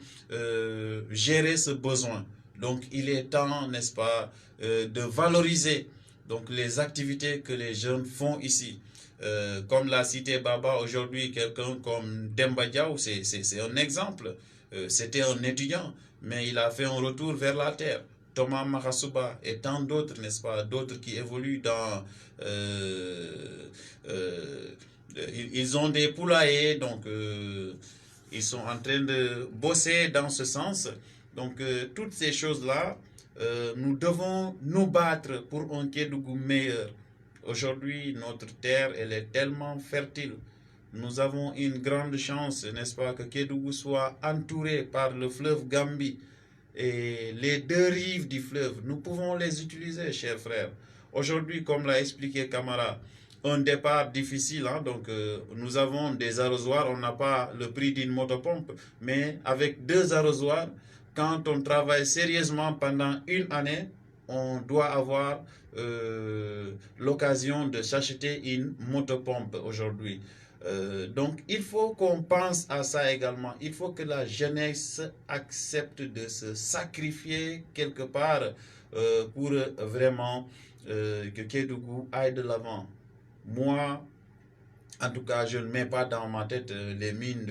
gérer ce besoin. Donc il est temps, n'est-ce pas, de valoriser donc, les activités que les jeunes font ici. Comme l'a cité Baba aujourd'hui, quelqu'un comme Demba Diaw, c'est un exemple. C'était un étudiant, mais il a fait un retour vers la terre. Thomas Makasuba et tant d'autres, n'est-ce pas, d'autres qui évoluent dans... ils ont des poulaillers, donc ils sont en train de bosser dans ce sens. Donc toutes ces choses-là, nous devons nous battre pour un Kédougou meilleur. Aujourd'hui, notre terre, elle est tellement fertile. Nous avons une grande chance, n'est-ce pas, que Kédougou soit entouré par le fleuve Gambie et les deux rives du fleuve. Nous pouvons les utiliser, chers frères. Aujourd'hui, comme l'a expliqué Camara, un départ difficile, hein, donc nous avons des arrosoirs, on n'a pas le prix d'une motopompe, mais avec 2 arrosoirs, quand on travaille sérieusement pendant une année, on doit avoir l'occasion de s'acheter une motopompe aujourd'hui. Donc il faut qu'on pense à ça également. Il faut que la jeunesse accepte de se sacrifier quelque part pour vraiment que Kédougou aille de l'avant. Moi, en tout cas, je ne mets pas dans ma tête les mines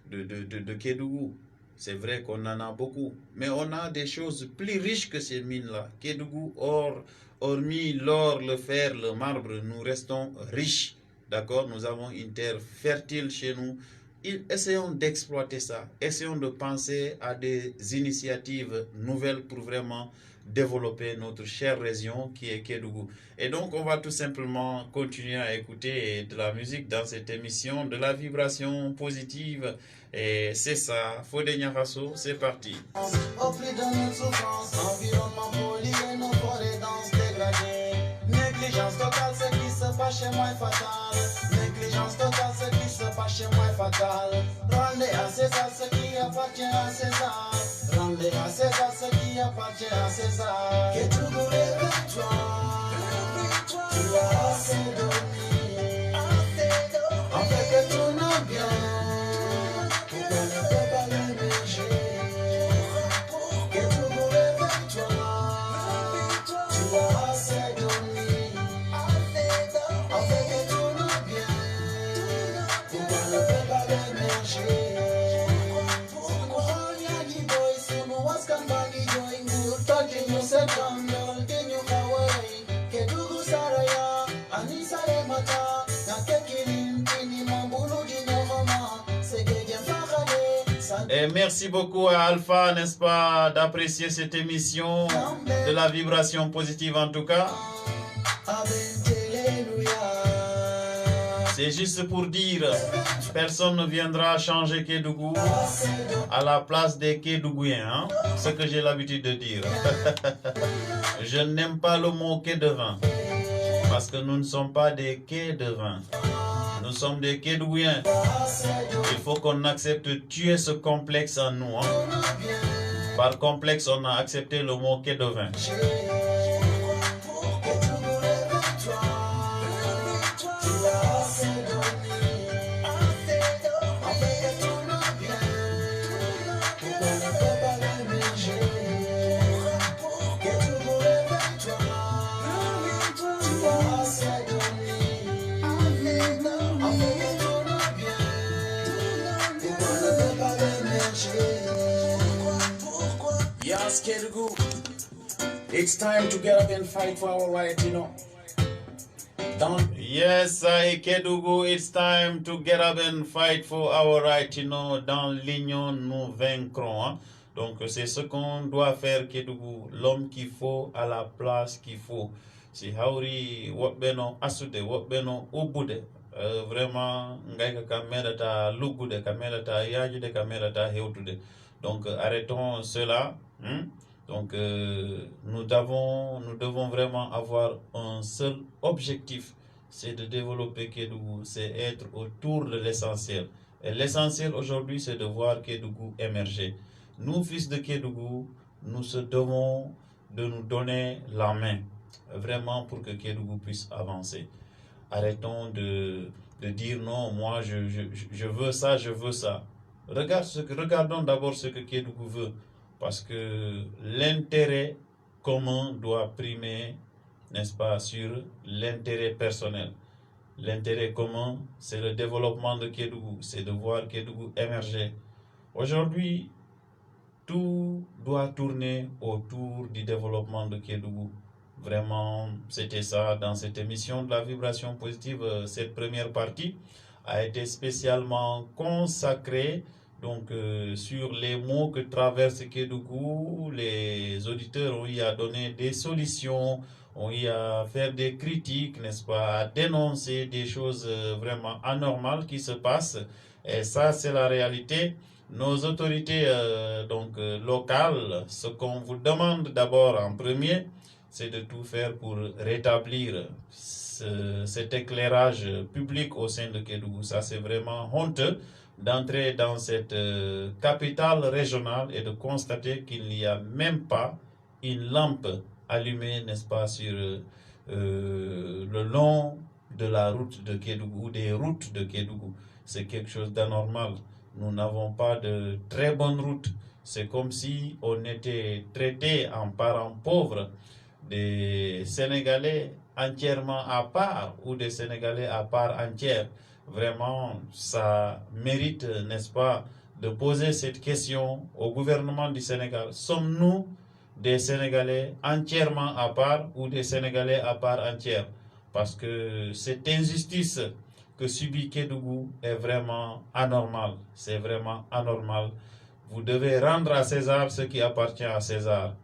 de Kédougou. C'est vrai qu'on en a beaucoup, mais on a des choses plus riches que ces mines-là. Kédougou, hormis l'or, le fer, le marbre, nous restons riches. D'accord? Nous avons une terre fertile chez nous. Essayons d'exploiter ça. Essayons de penser à des initiatives nouvelles pour vraiment développer notre chère région qui est Kédougou. Et donc, on va tout simplement continuer à écouter de la musique dans cette émission de la vibration positive. Et c'est ça, Fodé Nyarasso, c'est parti. Au plus de notre souffrance, environnement pollué, nos forêts denses dégradées. Négligence totale, ce qui se passe chez moi est fatal. Négligence totale, ce qui se passe chez moi est fatal. Rendez à César ce qui appartient à César. Rendez à César ce qui appartient à César. Que tout nous réveille-toi. Tu as assez dormi. On fait que tout n'a bien. Pourquoi ne peut pas l'émerger? Que tout nous réveille-toi. Tu as assez dormi. On fait que tout n'a bien. Pourquoi ne peut pas l'émerger? Pourquoi il y a des boys sur nous? Et merci beaucoup à Alpha, n'est-ce pas, d'apprécier cette émission, de la vibration positive en tout cas. C'est juste pour dire, personne ne viendra changer Kédougou à la place des Kédougouiens, hein? Ce que j'ai l'habitude de dire. Je n'aime pas le mot quai de vin, parce que nous ne sommes pas des quais de vin. Nous sommes des Kédougouiens. Il faut qu'on accepte de tuer ce complexe en nous. Hein? Par complexe, on a accepté le mot quai de vin. Yes, Kédougou, it's time to get up and fight for our right, you know. Yes, Kédougou, it's time to get up and fight for our right, you know. Dans l'union, nous vaincrons. Hein? Donc, c'est ce qu'on doit faire, Kédougou. L'homme qu'il faut à la place qu'il faut. Si hauri wotbeno asude, wotbeno ubude. Vraiment, ngaïka kamera ta lugude, kamera ta yajude, kamera ta heutude. Donc, arrêtons cela. Hein? Donc, nous devons vraiment avoir un seul objectif, c'est de développer Kédougou, c'est être autour de l'essentiel. Et l'essentiel aujourd'hui, c'est de voir Kédougou émerger. Nous, fils de Kédougou, nous se devons de nous donner la main, vraiment pour que Kédougou puisse avancer. Arrêtons de dire non, moi je veux ça, je veux ça. Regardons d'abord ce que Kédougou veut, parce que l'intérêt commun doit primer, n'est-ce pas, sur l'intérêt personnel. L'intérêt commun, c'est le développement de Kédougou, c'est de voir Kédougou émerger. Aujourd'hui, tout doit tourner autour du développement de Kédougou. Vraiment, c'était ça dans cette émission de la vibration positive. Cette première partie a été spécialement consacrée donc, sur les mots que traverse Kédougou. Les auditeurs ont eu à donner des solutions, ont eu à faire des critiques, n'est-ce pas, à dénoncer des choses vraiment anormales qui se passent. Et ça, c'est la réalité. Nos autorités locales, ce qu'on vous demande d'abord en premier, c'est de tout faire pour rétablir cet éclairage public au sein de Kédougou. Ça, c'est vraiment honteux d'entrer dans cette capitale régionale et de constater qu'il n'y a même pas une lampe allumée, n'est-ce pas, sur le long de la route de Kédougou, des routes de Kédougou. C'est quelque chose d'anormal. Nous n'avons pas de très bonnes routes. C'est comme si on était traité en parents pauvres, des Sénégalais entièrement à part ou des Sénégalais à part entière. Vraiment, ça mérite, n'est-ce pas, de poser cette question au gouvernement du Sénégal. Sommes-nous des Sénégalais entièrement à part ou des Sénégalais à part entière? Parce que cette injustice que subit Kédougou est vraiment anormale. C'est vraiment anormal. Vous devez rendre à César ce qui appartient à César.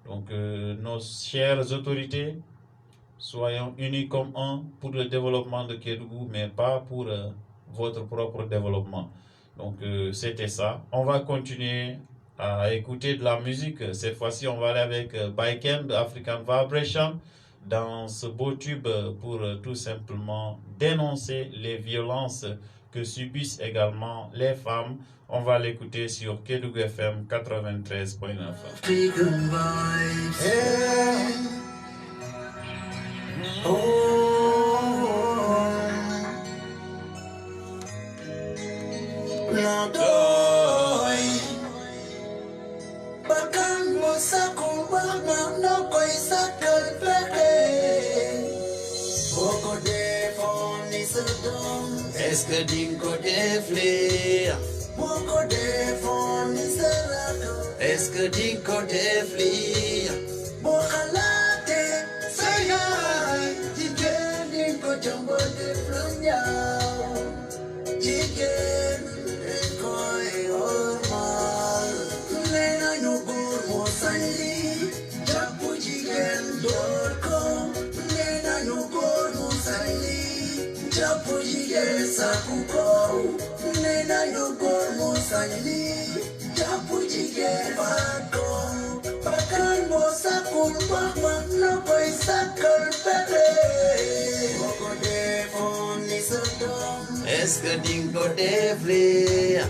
Donc, nos chères autorités, soyons unis comme un pour le développement de Kédougou, mais pas pour votre propre développement. Donc, c'était ça. On va continuer à écouter de la musique. Cette fois-ci, on va aller avec Baiken de African Vibration dans ce beau tube pour tout simplement dénoncer les violences que subissent également les femmes. On va l'écouter sur Kédougou FM 93.9. Est-ce que dingo deflia? Moko defon nisarako. Est-ce que dingo deflia? Mohalate sayai. Jigen dingo jumbo deflunya. Jigen koi orma. Musali, japujigen.com, nena yugor Musali, japujigen sakuko, nena yugor Musali, japujigen.com, pakan bosakul bakmak na paisakal pere, boko defon ni sodom, eska dingo defle.